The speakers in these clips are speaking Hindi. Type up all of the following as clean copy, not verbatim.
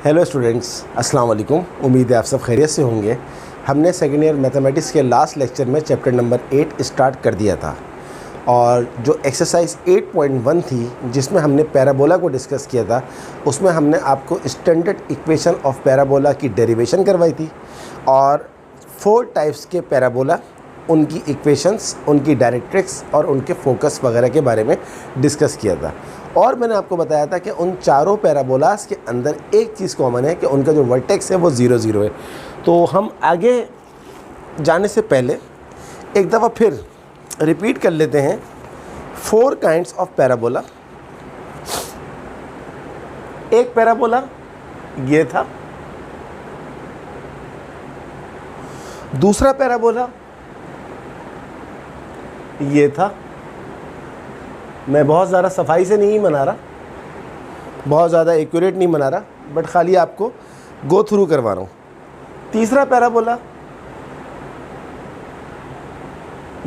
हेलो स्टूडेंट्स, अस्सलाम वालेकुम। उम्मीद है आप सब खैरियत से होंगे। हमने सेकेंड ईयर मैथमेटिक्स के लास्ट लेक्चर में चैप्टर नंबर 8 स्टार्ट कर दिया था और जो एक्सरसाइज 8.1 थी जिसमें हमने पैराबोला को डिस्कस किया था, उसमें हमने आपको स्टैंडर्ड इक्वेशन ऑफ पैराबोला की डेरिवेशन करवाई थी और 4 टाइप्स के पैराबोला, उनकी इक्वेशंस, उनकी डायरेक्ट्रिक्स और उनके फोकस वगैरह के बारे में डिस्कस किया था। और मैंने आपको बताया था कि उन चारों पैराबोलास के अंदर एक चीज़ कॉमन है कि उनका जो वर्टेक्स है वो 0 0 है। तो हम आगे जाने से पहले एक दफ़ा फिर रिपीट कर लेते हैं 4 काइंड्स ऑफ पैराबोला। एक पैराबोला ये था, दूसरा पैराबोला ये था। मैं बहुत ज़्यादा सफाई से नहीं बना रहा, बहुत ज़्यादा एक्यूरेट नहीं बना रहा, बट खाली आपको गो थ्रू करवा रहा हूँ। तीसरा पैराबोला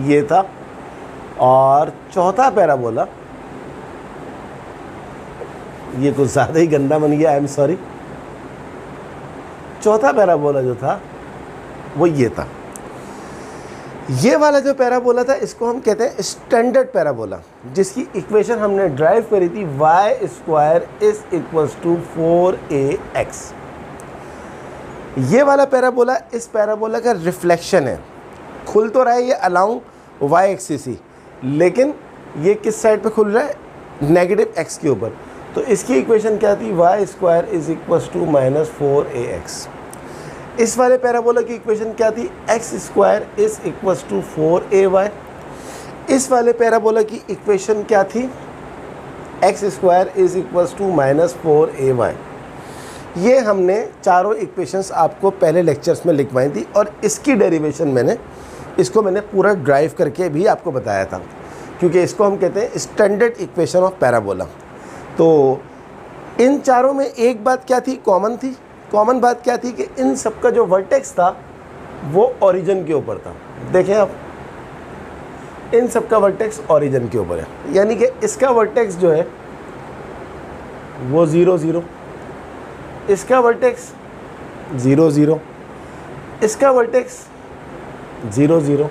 ये था और चौथा पैराबोला ये कुछ ज़्यादा ही गंदा बन गया, आई एम सॉरी। चौथा पैराबोला जो था वो ये था। ये वाला जो पैराबोला था इसको हम कहते हैं स्टैंडर्ड पैराबोला, जिसकी इक्वेशन हमने ड्राइव करी थी y square is equals to 4ax। ये वाला पैराबोला इस पैराबोला का रिफ्लेक्शन है। खुल तो रहा है ये अलाउंग y एक्सिस ही, लेकिन ये किस साइड पे खुल रहा है? नेगेटिव x के ऊपर। तो इसकी इक्वेशन क्या थी? y square is equals to -4ax। इस वाले पैराबोला की इक्वेशन क्या थी? x square is equals to 4ay। इस वाले पैराबोला की इक्वेशन क्या थी? x square is equals to -4ay। ये हमने चारों इक्वेशंस आपको पहले लेक्चर्स में लिखवाई थी और इसकी डेरिवेशन इसको मैंने पूरा ड्राइव करके भी आपको बताया था, क्योंकि इसको हम कहते हैं स्टैंडर्ड इक्वेशन ऑफ पैराबोला। तो इन चारों में एक बात क्या थी? कॉमन थी। कॉमन बात क्या थी कि इन सब का जो वर्टेक्स था वो ओरिजिन के ऊपर था। देखें आप, इन सब का वर्टेक्स ओरिजिन के ऊपर है, यानी कि इसका वर्टेक्स जो है वो 0 0, इसका वर्टेक्स 0 0, इसका वर्टेक्स 0 0,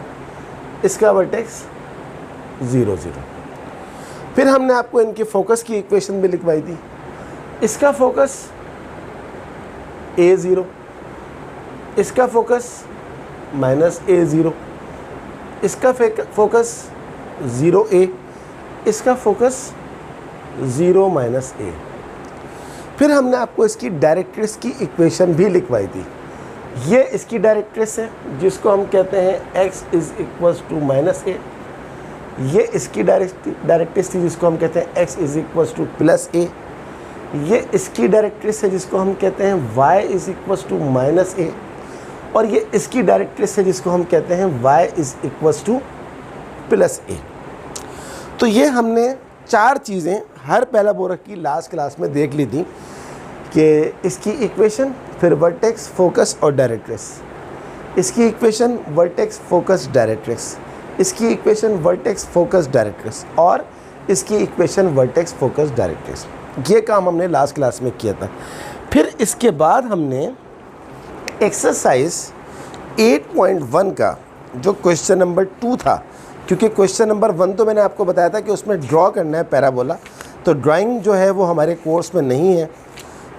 इसका वर्टेक्स 0 0। फिर हमने आपको इनके फोकस की इक्वेशन भी लिखवाई थी। इसका फोकस a0, इसका फोकस -a0, इसका फोकस 0a, इसका फोकस 0 -a। फिर हमने आपको इसकी डायरेक्ट्रिक्स की इक्वेशन भी लिखवाई थी। ये इसकी डायरेक्ट्रिक्स है जिसको हम कहते हैं x is equals to -a। ये इसकी डायरेक्ट्रिक्स थी जिसको हम कहते हैं x is equals to +a। ये इसकी डायरेक्ट्रिक्स है जिसको हम कहते हैं y is equals to -a। और ये इसकी डायरेक्ट्रिक्स है जिसको हम कहते हैं y is equals to +a। तो ये हमने 4 चीज़ें हर पैराबोला की लास्ट क्लास में देख ली थी कि इसकी इक्वेशन, फिर वर्टेक्स, फोकस और डायरेक्ट्रिक्स। इसकी इक्वेशन, वर्टेक्स, फोकस, डायरेक्ट्रिक्स। इसकी इक्वेशन, वर्टेक्स, फोकस, डायरेक्ट्रिक्स और इसकी इक्वेशन, वर्टेक्स, फोकस, डायरेक्ट्रिक्स। ये काम हमने लास्ट क्लास में किया था। फिर इसके बाद हमने एक्सरसाइज 8.1 का जो क्वेश्चन नंबर 2 था, क्योंकि क्वेश्चन नंबर 1 तो मैंने आपको बताया था कि उसमें ड्रॉ करना है पैराबोला, तो ड्राइंग जो है वो हमारे कोर्स में नहीं है।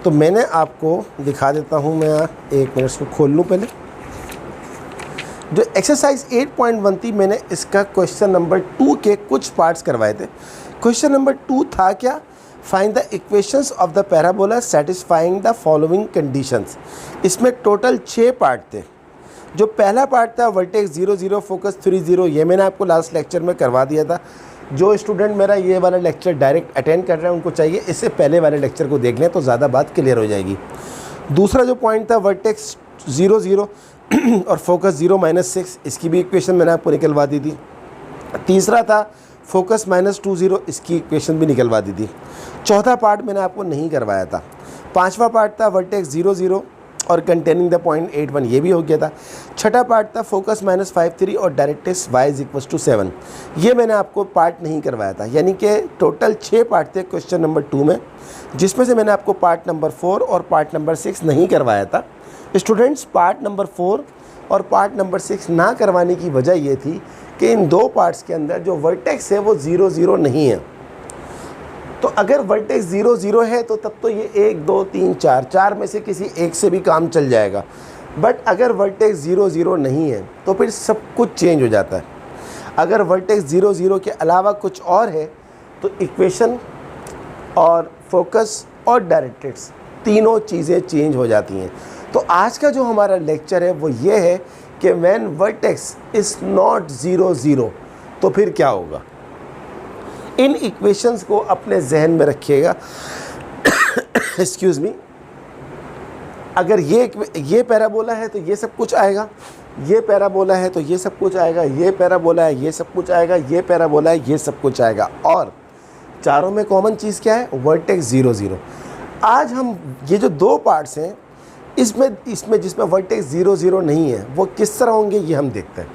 तो मैंने आपको दिखा देता हूँ, मैं 1 मिनट इसको खोल लूँ पहले। जो एक्सरसाइज 8.1 थी, मैंने इसका क्वेश्चन नंबर 2 के कुछ पार्ट्स करवाए थे। क्वेश्चन नंबर 2 था क्या? Find the equations of the parabola satisfying the following conditions. इसमें टोटल 6 पार्ट थे। जो पहला पार्ट था वर्टेक्स 0 0, फोकस 3 0, ये मैंने आपको लास्ट लेक्चर में करवा दिया था। जो स्टूडेंट मेरा ये वाला लेक्चर डायरेक्ट अटेंड कर रहे हैं उनको चाहिए इससे पहले वाले लेक्चर को देख लें तो ज़्यादा बात क्लियर हो जाएगी। दूसरा जो पॉइंट था वर्टेक्स 0 0 और फोकस 0 -6, इसकी भी इक्वेशन मैंने आपको निकलवा दी थी। तीसरा था फोकस -2 0, इसकी इक्वेशन भी निकलवा दी थी। चौथा पार्ट मैंने आपको नहीं करवाया था। पांचवा पार्ट था वर्टेक्स 0 0 और कंटेनिंग द पॉइंट 81 ये भी हो गया था। छठा पार्ट था फोकस -53 और डायरेक्ट्रिक्स y = 7। ये मैंने आपको पार्ट नहीं करवाया था, यानी कि टोटल 6 पार्ट थे क्वेश्चन नंबर 2 में, जिसमें से मैंने आपको पार्ट नंबर 4 और पार्ट नंबर 6 नहीं करवाया था। स्टूडेंट्स, पार्ट नंबर 4 और पार्ट नंबर 6 ना करवाने की वजह ये थी कि इन 2 पार्ट्स के अंदर जो वर्टेक्स है वो 0 0 नहीं है। तो अगर वर्टेक्स 0 0 है तो तब तो ये 1 2 3 4 में से किसी एक से भी काम चल जाएगा। बट अगर वर्टेक्स 0 0 नहीं है तो फिर सब कुछ चेंज हो जाता है। अगर वर्टेक्स 0 0 के अलावा कुछ और है तो इक्वेशन और फोकस और डायरेक्ट्रिक्स तीनों चीज़ें चेंज हो जाती हैं। तो आज का जो हमारा लेक्चर है वो ये है कि व्हेन वर्टेक्स इज़ नॉट 0 0 तो फिर क्या होगा। इन इक्वेशंस को अपने जहन में रखिएगा। एक्सक्यूज़ मी, अगर ये पैराबोला है तो ये सब कुछ आएगा, ये पैराबोला है तो ये सब कुछ आएगा, ये पैराबोला है ये सब कुछ आएगा, ये पैराबोला है ये सब कुछ आएगा, और चारों में कॉमन चीज़ क्या है, वर्टेक्स 0 0। आज हम ये जो 2 पार्ट्स हैं इसमें जिसमें वर्टेक्स 0 0 नहीं है वो किस तरह होंगे ये हम देखते हैं।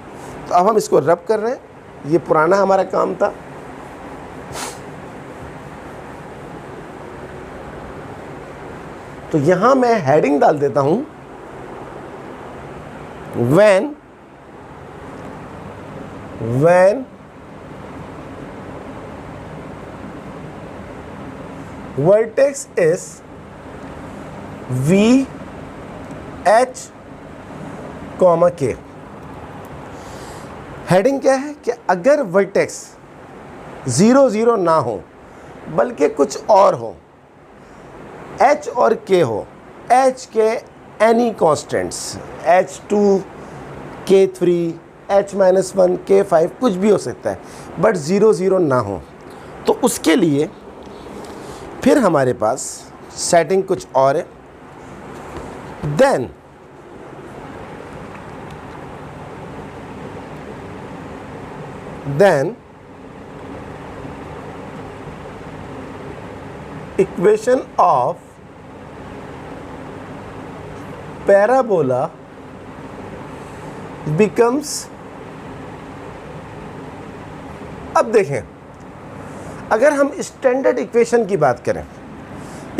तो अब हम इसको रब कर रहे हैं, ये पुराना हमारा काम था। तो यहां मैं हेडिंग डाल देता हूं, when vertex is V H, K। Heading क्या है कि अगर वर्टेक्स 0 0 ना हो बल्कि कुछ और हो, H और K हो, H के any constants, H2, K3, H-1, K5 कुछ भी हो सकता है, बट 0 0 ना हो, तो उसके लिए फिर हमारे पास सेटिंग कुछ और है। Then equation of parabola becomes, अब देखें अगर हम स्टैंडर्ड इक्वेशन की बात करें,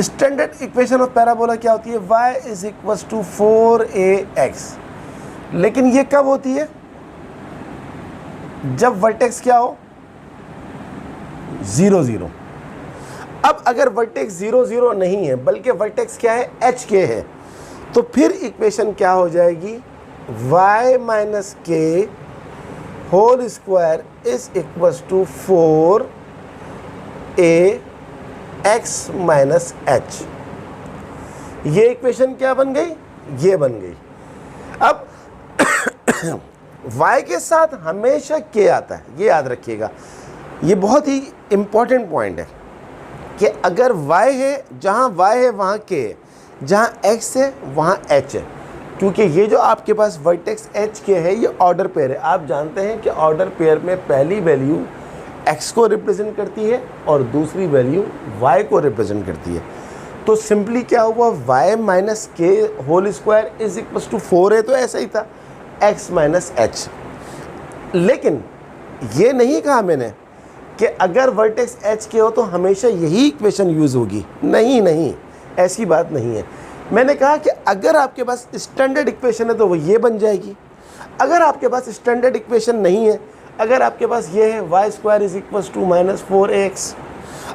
स्टैंडर्ड इक्वेशन ऑफ पैराबोला क्या होती है, y = 4ax। लेकिन ये कब होती है, जब वर्टेक्स क्या हो, 0 0। अब अगर वर्टेक्स 0 0 नहीं है बल्कि वर्टेक्स क्या है, एच के है, तो फिर इक्वेशन क्या हो जाएगी, y - k whole square = 4ax - h। ये इक्वेशन क्या बन गई, ये बन गई। अब y के साथ हमेशा k आता है, ये याद रखिएगा, ये बहुत ही इंपॉर्टेंट पॉइंट है कि अगर y है, जहाँ y है वहाँ k है, जहाँ x है वहाँ h है, क्योंकि ये जो आपके पास वर्टेक्स h के है ये ऑर्डर पेयर है। आप जानते हैं कि ऑर्डर पेयर में पहली वैल्यू x को रिप्रेजेंट करती है और दूसरी वैल्यू y को रिप्रेजेंट करती है। तो सिंपली क्या हुआ, y - k होल स्क्वायर = 4 है, तो ऐसा ही था, x - h। लेकिन ये नहीं कहा मैंने कि अगर वर्टेक्स h के हो तो हमेशा यही इक्वेशन यूज़ होगी, नहीं, ऐसी बात नहीं है। मैंने कहा कि अगर आपके पास स्टैंडर्ड इक्वेशन है तो वो ये बन जाएगी। अगर आपके पास स्टैंडर्ड इक्वेशन नहीं है, अगर आपके पास ये है y² = -4ax,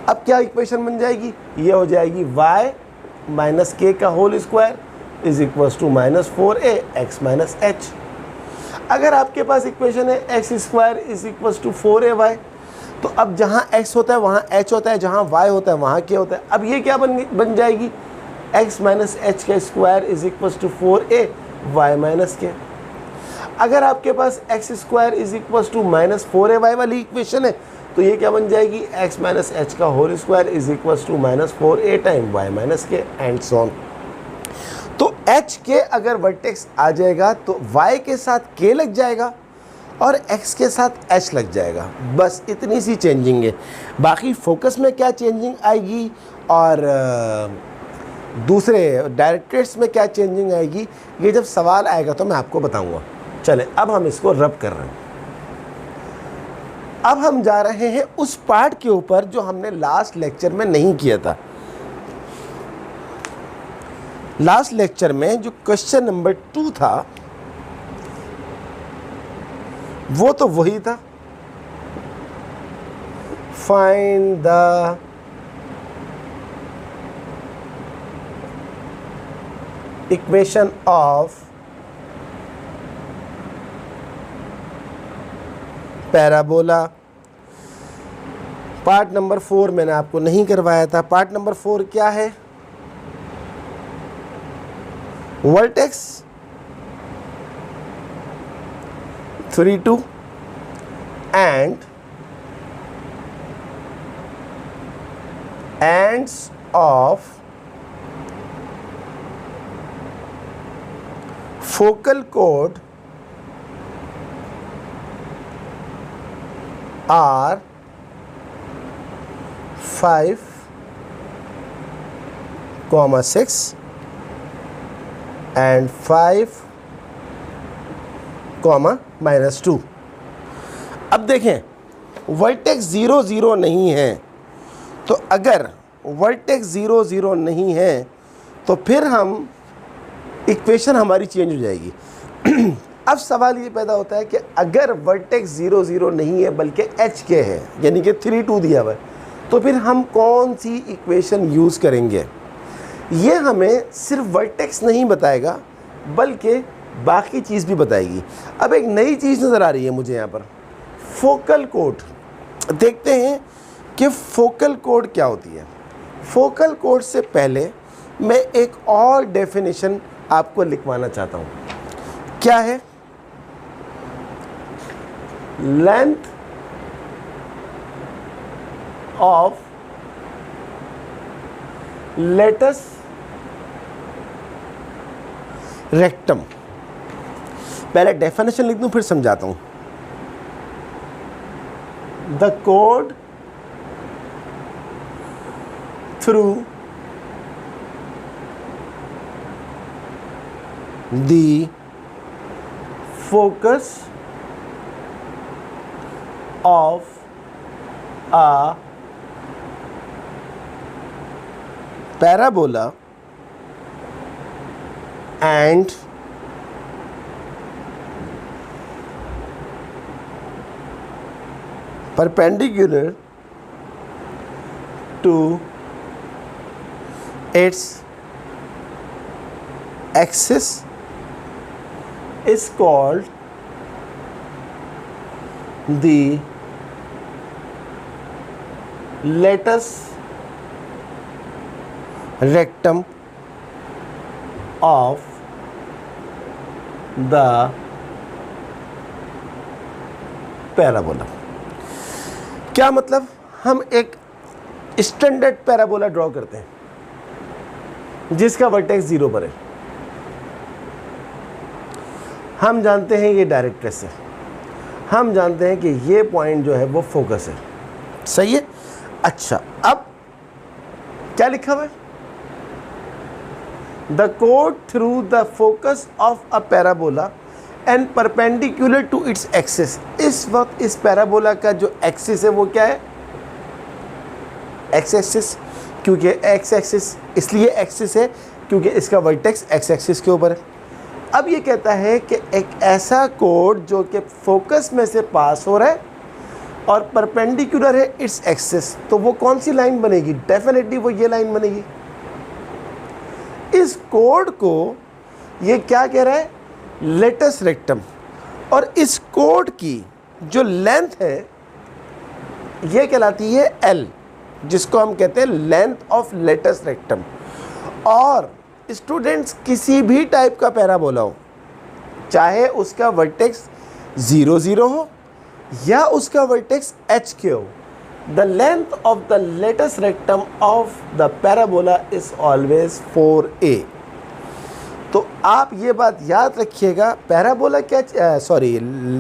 अब क्या इक्वेशन बन जाएगी, ये हो जाएगी y - k का होल स्क्वायर = -4ax - h। अगर आपके पास इक्वेशन है x² = 4ay, तो अब जहाँ x होता है वहाँ h होता है, जहाँ y होता है वहाँ k होता है। अब ये क्या बन जाएगी, x - h का स्क्वायर = 4a y - k। अगर आपके पास x² = -4ay वाली इक्वेशन है तो ये क्या बन जाएगी, x - h का whole square = -4a time y - k and so on. तो h के अगर वर्टेक्स आ जाएगा तो y के साथ k लग जाएगा और x के साथ h लग जाएगा, बस इतनी सी चेंजिंग है। बाकी फोकस में क्या चेंजिंग आएगी और दूसरे डायरेक्ट्रेट्स में क्या चेंजिंग आएगी, ये जब सवाल आएगा तो मैं आपको बताऊंगा। चले अब हम इसको रब कर रहे हैं। अब हम जा रहे हैं उस पार्ट के ऊपर जो हमने लास्ट लेक्चर में नहीं किया था। लास्ट लेक्चर में जो क्वेश्चन नंबर 2 था वो तो वही था, find the equation of parabola. Part number 4 मैंने आपको नहीं करवाया था। पार्ट नंबर 4 क्या है? Vertex 3 2 and ends of focal chord are 5, 6 and 5, -2। अब देखें वर्टेक्स 0 0 नहीं है, तो अगर वर्टेक्स 0 0 नहीं है तो फिर हम इक्वेशन हमारी चेंज हो जाएगी। अब सवाल ये पैदा होता है कि अगर वर्टेक्स 0 0 नहीं है बल्कि एच के है, यानी कि 3 2 दिया हुआ है, तो फिर हम कौन सी इक्वेशन यूज़ करेंगे? ये हमें सिर्फ वर्टेक्स नहीं बताएगा बल्कि बाकी चीज़ भी बताएगी। अब एक नई चीज़ नज़र आ रही है मुझे यहाँ पर, फोकल कोड। देखते हैं कि फोकल कोड क्या होती है। फोकल कोड से पहले मैं एक और डेफिनेशन आपको लिखवाना चाहता हूँ। क्या है? Length of latus rectum. पहले डेफिनेशन लिख दूं फिर समझाता हूं। द कोड through the focus of a parabola and perpendicular to its axis is called the latus rectum of the parabola. क्या मतलब? हम एक स्टैंडर्ड पैराबोला ड्रॉ करते हैं जिसका वर्टेक्स 0 पर है। हम जानते हैं ये डायरेक्ट्रेस है, हम जानते हैं कि ये पॉइंट जो है वो फोकस है। सही है। अच्छा, अब क्या लिखा हुआ है? द कोड through the focus of a parabola and perpendicular to its axis. इस वक्त इस पैराबोला का जो एक्सिस है वो क्या है? X axis. क्योंकि एक्स एक्सिस इसलिए एक्सिस है क्योंकि इसका वर्टेक्स एक्स एक्सिस के ऊपर है। अब ये कहता है कि एक ऐसा कोड जो कि फोकस में से पास हो रहा है और परपेंडिकुलर है इट्स एक्सिस, तो वो कौन सी लाइन बनेगी? डेफिनेटली वो ये लाइन बनेगी। इस कोड को ये क्या कह रहा है? Latus rectum. और इस कोड की जो लेंथ है ये कहलाती है एल, जिसको हम कहते हैं लेंथ ऑफ लेटस रेक्टम। और स्टूडेंट्स, किसी भी टाइप का पैराबोला हो, चाहे उसका वर्टेक्स 0 0 हो या उसका वर्टेक्स एच के हो, the length of the latus rectum of the parabola is always 4a। तो आप ये बात याद रखिएगा, पैराबोला क्या,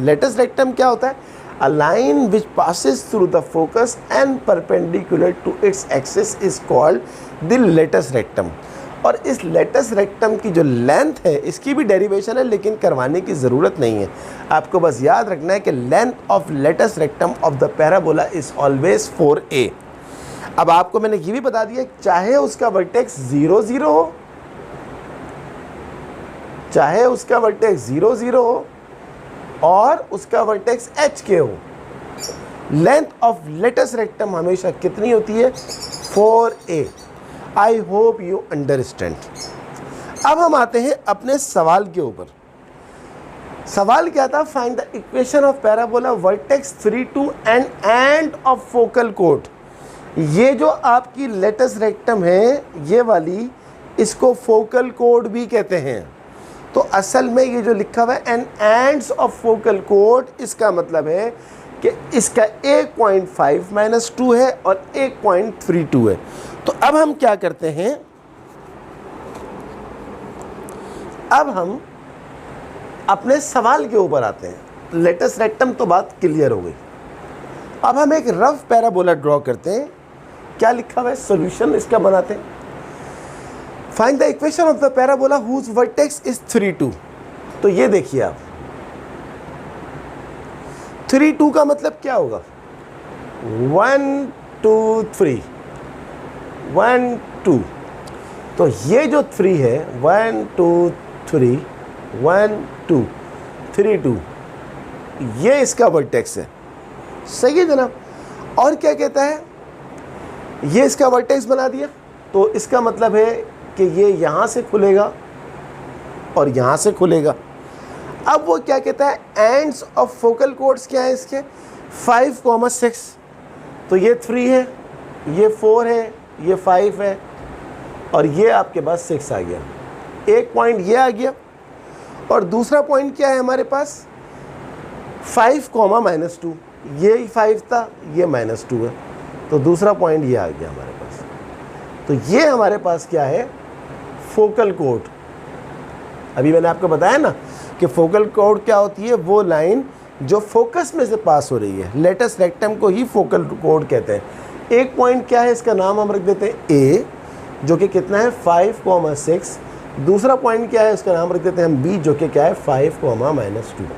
लेटस रेक्टम क्या होता है? A line which passes through the focus and perpendicular to its axis is called the latus rectum. और इस लेटस रेक्टम की जो लेंथ है इसकी भी डेरिवेशन है, लेकिन करवाने की ज़रूरत नहीं है। आपको बस याद रखना है कि length of latus rectum of the parabola is always 4a। अब आपको मैंने ये भी बता दिया, चाहे उसका वर्टेक्स 0 0 हो, चाहे उसका वर्टेक्स 0 0 हो और उसका वर्टेक्स h के हो, लेंथ ऑफ लेटस रेक्टम हमेशा कितनी होती है? 4a। I hope you understand. अब हम आते हैं अपने सवाल के ऊपर। सवाल क्या था? Find the equation of parabola vertex 3 2 and end of focal code. ये जो आपकी लेटस रेक्टम है ये वाली, इसको फोकल कोड भी कहते हैं। तो असल में ये जो लिखा हुआ है and ends of focal code, इसका मतलब है कि इसका 1.5 - 2 है और 1.32 है। तो अब हम क्या करते हैं, अब हम अपने सवाल के ऊपर आते हैं। लेटस रेक्टम तो बात क्लियर हो गई। अब हम एक रफ पैराबोला ड्रॉ करते हैं। क्या लिखा हुआ है? सॉल्यूशन इसका बनाते हैं। Find the equation of the parabola whose vertex is 3 2। तो ये देखिए आप, 3 2 का मतलब क्या होगा? 1 2 3 1 2। तो ये जो 3 है, 1 2 3 1 2 3 2, ये इसका वर्टेक्स है। सही है जनाब। और क्या कहता है? ये इसका वर्टेक्स बना दिया, तो इसका मतलब है कि ये यहाँ से खुलेगा और यहाँ से खुलेगा। अब वो क्या कहता है? एंड्स ऑफ फोकल कोड्स क्या है इसके? 5 6। तो ये 3 है, ये 4 है, ये 5 है और ये आपके पास 6 आ गया। एक पॉइंट ये आ गया और दूसरा पॉइंट क्या है हमारे पास? 5 -2। ये 5 था, ये -2 है, तो दूसरा पॉइंट ये आ गया हमारे पास। तो ये हमारे पास क्या है? Focal code. अभी मैंने आपको बताया ना कि फोकल कोड क्या होती है? वो लाइन जो फोकस में से पास हो रही है। लेटस रेक्टम को ही फोकल कोड कहते हैं। एक पॉइंट क्या है? इसका नाम हम रख देते हैं A, जो कि कितना है? 5 6। दूसरा पॉइंट क्या है? इसका नाम रख देते हैं हम B, जो कि क्या है? 5 -2।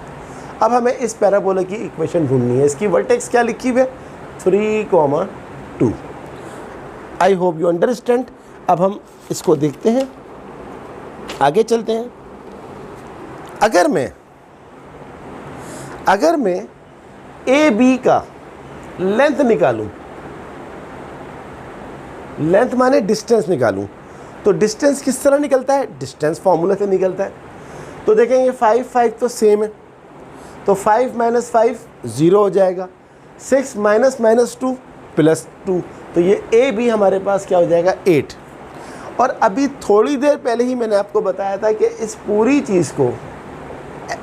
अब हमें इस पैराबोला की इक्वेशन ढूंढनी है। इसकी वर्टेक्स क्या लिखी हुई है? 3 2। आई होप यू अंडरस्टैंड। अब हम इसको देखते हैं, आगे चलते हैं। अगर मैं ए बी का लेंथ निकालूं, लेंथ माने डिस्टेंस निकालूं, तो डिस्टेंस किस तरह निकलता है? डिस्टेंस फॉर्मूला से निकलता है। तो देखेंगे 5 5 तो सेम है, तो 5 - 5 0 हो जाएगा। 6 - -2 +2, तो ये ए बी हमारे पास क्या हो जाएगा? 8। और अभी थोड़ी देर पहले ही मैंने आपको बताया था कि इस पूरी चीज़ को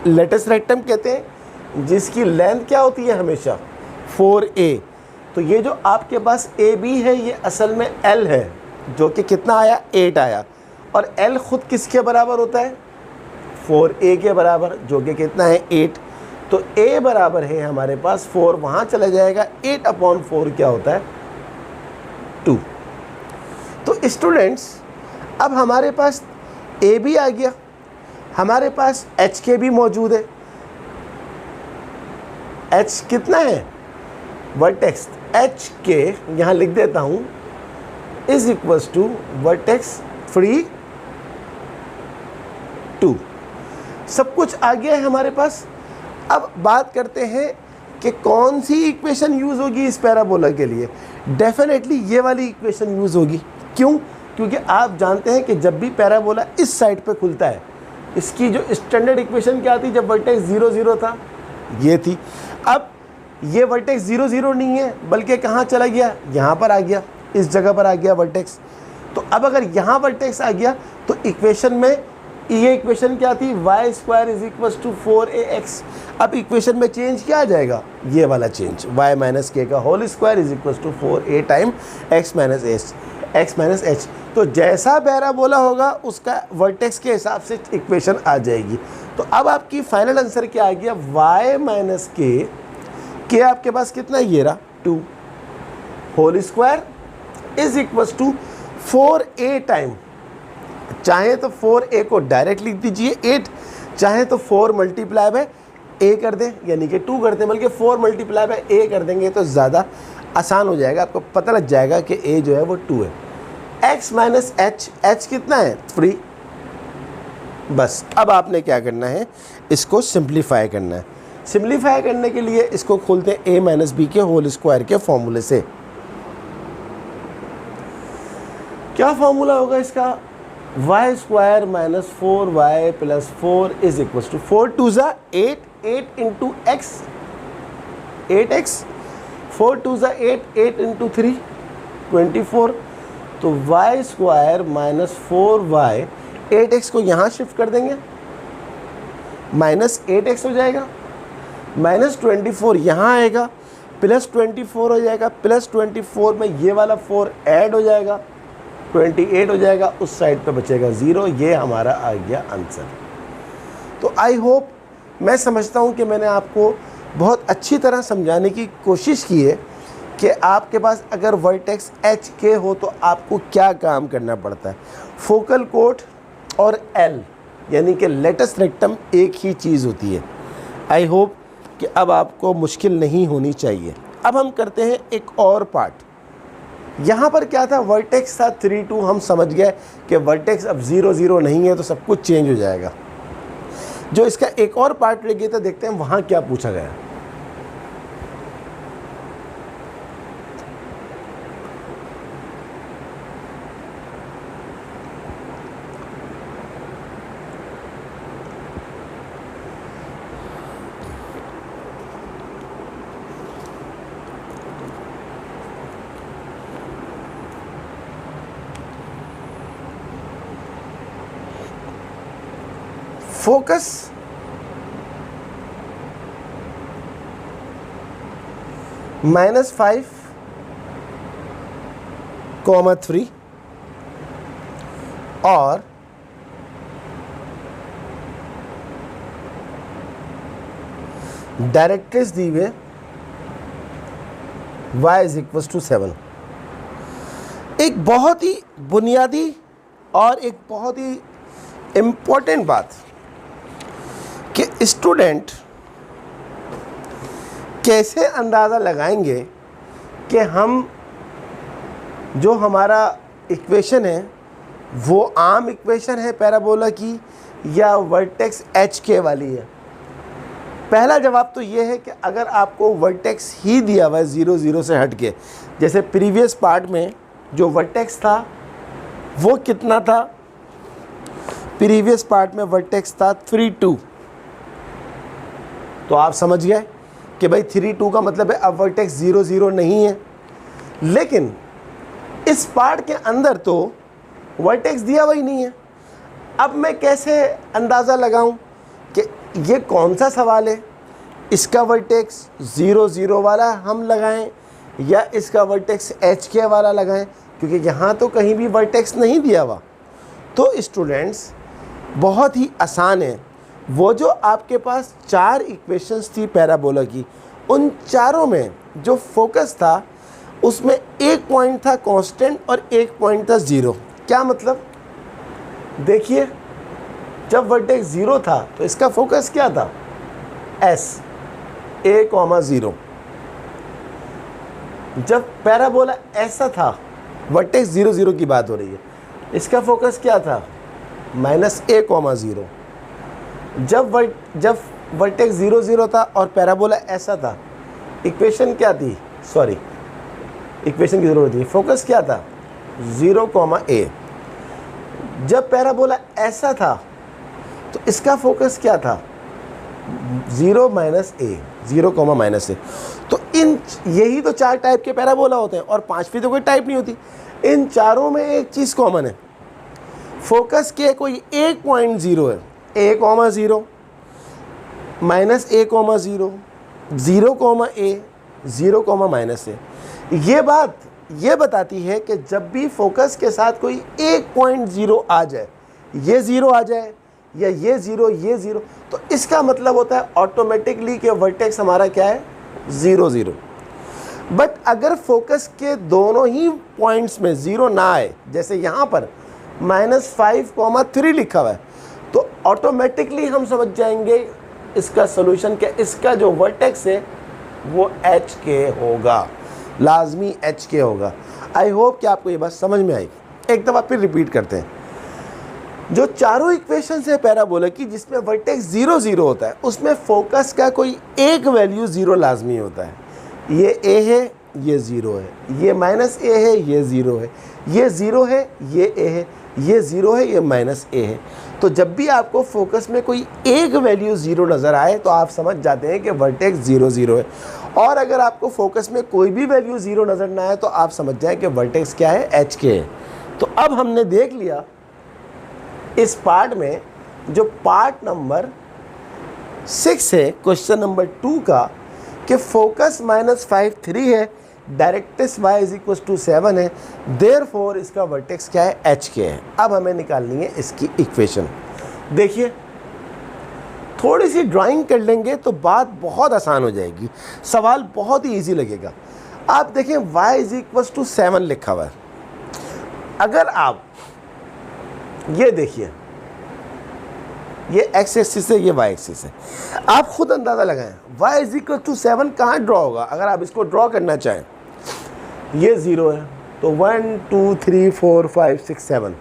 लेटस रेक्टम कहते हैं, जिसकी लेंथ क्या होती है? हमेशा 4a। तो ये जो आपके पास ए बी है, ये असल में l है, जो कि कितना आया? 8 आया। और l खुद किसके बराबर होता है? 4a के बराबर, जो कि कितना है? 8। तो a बराबर है हमारे पास 4, वहाँ चला जाएगा। 8/4 क्या होता है? 2। तो स्टूडेंट्स, अब हमारे पास ए भी आ गया, हमारे पास एच के भी मौजूद है। एच कितना है? वर्टेक्स एच के यहाँ लिख देता हूँ, इज इक्वल्स टू वर्टेक्स 3 2। सब कुछ आ गया है हमारे पास। अब बात करते हैं कि कौन सी इक्वेशन यूज़ होगी इस पैराबोला के लिए। डेफिनेटली ये वाली इक्वेशन यूज़ होगी। क्यों? क्योंकि आप जानते हैं कि जब भी पैराबोला इस साइड पे खुलता है, इसकी जो स्टैंडर्ड इक्वेशन क्या थी जब वर्टेक्स 0 0 था? ये थी। अब ये वर्टेक्स 0 0 नहीं है, बल्कि कहाँ चला गया? यहाँ पर आ गया, इस जगह पर आ गया वर्टेक्स। तो अब अगर यहाँ वर्टेक्स आ गया तो इक्वेशन में ये इक्वेशन क्या थी? y² = 4ax। अब इक्वेशन में चेंज क्या आ जाएगा? ये वाला चेंज, y - k का whole square = 4a time x - h। तो जैसा पैराबोला होगा उसका वर्टेक्स के हिसाब से इक्वेशन आ जाएगी। तो अब आपकी फाइनल आंसर क्या आ गया? y - k आपके पास कितना? ये रहा 2 होल स्क्वायर = 4a टाइम चाहे तो 4a को डायरेक्ट लिख दीजिए 8, चाहे तो 4 मल्टीप्लाई बाय a कर दें यानी कि 2 कर दें, बल्कि 4 मल्टीप्लाई बाय a कर देंगे तो ज़्यादा आसान हो जाएगा, आपको पता लग जाएगा कि a जो है वो 2 है। x माइनस एच, h कितना है 3। बस अब आपने क्या करना है, इसको सिंप्लीफाई करना है। सिंप्लीफाई करने के लिए इसको खोलते हैं a माइनस बी के होल स्क्वायर के फॉर्मूले से। क्या फॉर्मूला होगा इसका, y square minus 4y plus 4 is equal to 4 टू ज़ा 8, 8 इंटू एक्स 8x, 4 टू ज़ा 8, 8 इंटू 3 24, तो Y square minus 4y, 8x को यहाँ शिफ्ट कर देंगे माइनस 8x हो जाएगा, माइनस 24 यहाँ आएगा, प्लस 24 हो जाएगा, प्लस 24 में ये वाला 4 ऐड हो जाएगा, 28 हो जाएगा, उस साइड पे बचेगा 0। ये हमारा आ गया आंसर। तो आई होप, मैं समझता हूँ कि मैंने आपको बहुत अच्छी तरह समझाने की कोशिश की है कि आपके पास अगर वर्टेक्स एच के हो तो आपको क्या काम करना पड़ता है। फोकल कोट और एल यानी कि लेटस रेक्टम एक ही चीज़ होती है। आई होप कि अब आपको मुश्किल नहीं होनी चाहिए। अब हम करते हैं एक और पार्ट। यहाँ पर क्या था, वर्टेक्स था 3 2, हम समझ गए कि वर्टेक्स अब 0 0 नहीं है तो सब कुछ चेंज हो जाएगा। जो इसका एक और पार्ट रह गया था, देखते हैं वहाँ क्या पूछा गया। फोकस -5, 3 और डायरेक्ट्रिक्स दी हुए y इज इक्वल टू 7। एक बहुत ही बुनियादी और एक बहुत ही इम्पोर्टेंट बात कि स्टूडेंट कैसे अंदाज़ा लगाएंगे कि हम जो हमारा इक्वेशन है वो आम इक्वेशन है पैराबोला की या वर्टेक्स एच के वाली है। पहला जवाब तो ये है कि अगर आपको वर्टेक्स ही दिया हुआ है 0 0 से हट के, जैसे प्रीवियस पार्ट में जो वर्टेक्स था वो कितना था, प्रीवियस पार्ट में वर्टेक्स था 3 2, तो आप समझ गए कि भाई 3 2 का मतलब है अब वर्टेक्स 0 0 नहीं है। लेकिन इस पार्ट के अंदर तो वर्टेक्स दिया हुआ ही नहीं है। अब मैं कैसे अंदाज़ा लगाऊं कि ये कौन सा सवाल है, इसका वर्टेक्स 0 0 वाला हम लगाएं या इसका वर्टेक्स एच के वाला लगाएं, क्योंकि यहाँ तो कहीं भी वर्टेक्स नहीं दिया हुआ। तो स्टूडेंट्स बहुत ही आसान है, वो जो आपके पास 4 इक्वेशंस थी पैराबोला की, उन चारों में जो फोकस था उसमें एक पॉइंट था कांस्टेंट और एक पॉइंट था 0। क्या मतलब, देखिए जब वर्टेक्स 0 था तो इसका फोकस क्या था, S a, 0। जब पैराबोला ऐसा था, वर्टेक्स 0 0 की बात हो रही है, इसका फोकस क्या था, -a, 0। जब वर्टेक्स 0 0 था और पैराबोला ऐसा था, इक्वेशन क्या थी, सॉरी इक्वेशन की ज़रूरत नहीं, फोकस क्या था 0, a। जब पैराबोला ऐसा था तो इसका फोकस क्या था 0 a, 0, -a। तो यही तो 4 टाइप के पैराबोला होते हैं और 5वीं तो कोई टाइप नहीं होती। इन चारों में एक चीज़ कॉमन है, फोकस के कोई एक पॉइंट 0 है, a, 0, -a, 0, 0, a, 0, -a। ये बात ये बताती है कि जब भी फोकस के साथ कोई एक पॉइंट 0 आ जाए, ये 0 आ जाए या ये 0 ये 0, तो इसका मतलब होता है ऑटोमेटिकली कि वर्टेक्स हमारा क्या है 0 0। बट अगर फोकस के दोनों ही पॉइंट्स में 0 ना आए, जैसे यहाँ पर -5,3 लिखा हुआ है, तो ऑटोमेटिकली हम समझ जाएंगे इसका सोल्यूशन क्या, इसका जो वर्टेक्स है वो एच के होगा, लाजमी एच के होगा। आई होप कि आपको ये बात समझ में आई। एक दफ़ा फिर रिपीट करते हैं। जो चारों इक्वेशन है पैराबोला की जिसमें वर्टेक्स 0 0 होता है, उसमें फोकस का कोई एक वैल्यू 0 लाजमी होता है। ये ए है, ये 0 है, ये -a है, ये 0 है, ये 0 है, ये a है, ये 0 है, ये -a है। तो जब भी आपको फोकस में कोई एक वैल्यू 0 नज़र आए तो आप समझ जाते हैं कि वर्टेक्स 0 0 है। और अगर आपको फोकस में कोई भी वैल्यू 0 नज़र ना आए तो आप समझ जाएं कि वर्टेक्स क्या है, एच के है। तो अब हमने देख लिया इस पार्ट में, जो पार्ट नंबर 6 है क्वेश्चन नंबर 2 का, कि फोकस -5,3 है, डायरेक्ट्रिक्स y = 7 है, देयरफॉर इसका वर्टेक्स क्या है, एच के है। अब हमें निकालनी है इसकी इक्वेशन। देखिए थोड़ी सी ड्राइंग कर लेंगे तो बात बहुत आसान हो जाएगी, सवाल बहुत ही इजी लगेगा। आप देखें y = 7 लिखा हुआ है। अगर आप ये देखिए, ये x एक्सिस है, ये y एक्सिस है, आप खुद अंदाज़ा लगाएं y = 7 कहाँ ड्रॉ होगा। अगर आप इसको ड्रॉ करना चाहें, ये 0 है तो 1 2 3 4 5 6 7,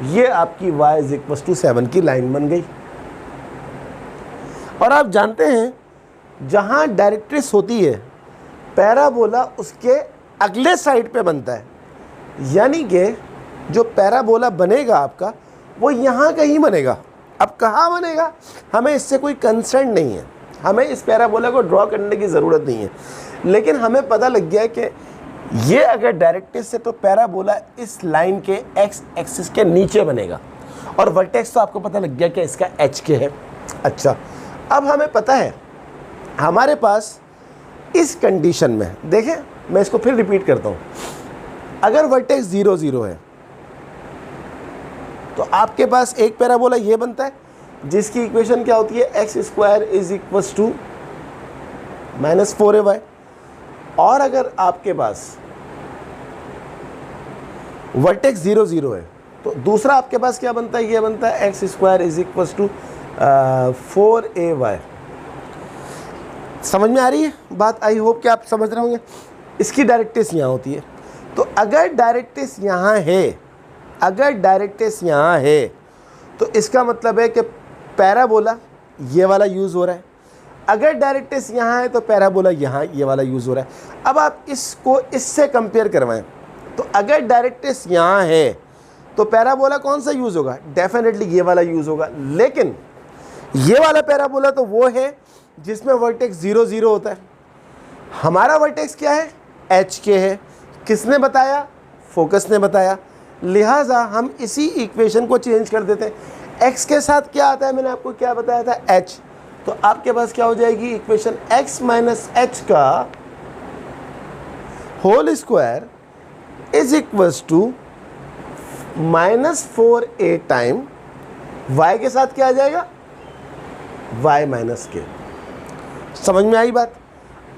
ये आपकी y = 7 की लाइन बन गई। और आप जानते हैं जहाँ डायरेक्ट्रिक्स होती है पैराबोला उसके अगले साइड पे बनता है, यानी कि जो पैराबोला बनेगा आपका वो यहाँ कहीं बनेगा। अब कहाँ बनेगा हमें इससे कोई कंसर्न नहीं है, हमें इस पैराबोला को ड्रॉ करने की ज़रूरत नहीं है, लेकिन हमें पता लग गया है कि ये अगर डायरेक्ट्रिक्स है तो पैराबोला इस लाइन के एक्स एक्सिस के नीचे बनेगा, और वर्टेक्स तो आपको पता लग गया कि इसका एच के है। अच्छा, अब हमें पता है हमारे पास इस कंडीशन में, देखें मैं इसको फिर रिपीट करता हूँ, अगर वर्टेक्स 0 0 है तो आपके पास एक पैराबोला ये बनता है जिसकी इक्वेशन क्या होती है, x² = -4ay। और अगर आपके पास वर्टेक्स 0 0 है तो दूसरा आपके पास क्या बनता है, ये बनता है x² = 4ay। समझ में आ रही है बात? आई होप कि आप समझ रहे होंगे। इसकी डायरेक्ट्रिक्स यहाँ होती है, तो अगर डायरेक्ट्रिक्स यहाँ है, अगर डायरेक्ट्रिक्स यहाँ है तो इसका मतलब है कि पैराबोला ये वाला यूज़ हो रहा है। अगर डायरेक्ट्रिक्स यहाँ है तो पैराबोला यहाँ ये वाला यूज़ हो रहा है। अब आप इसको इससे कंपेयर करवाएं तो अगर डायरेक्ट्रिक्स यहाँ है तो पैराबोला कौन सा यूज़ होगा, डेफिनेटली ये वाला यूज़ होगा। लेकिन ये वाला पैराबोला तो वो है जिसमें वर्टेक्स 0 0 होता है, हमारा वर्टेक्स क्या है, एच के है। किसने बताया, फोकस ने बताया। लिहाजा हम इसी इक्वेशन को चेंज कर देते हैं। x के साथ क्या आता है, मैंने आपको क्या बताया था, h। तो आपके पास क्या हो जाएगी इक्वेशन, x - h का whole square is equals to -4a time y के साथ क्या आ जाएगा, y - k। समझ में आई बात?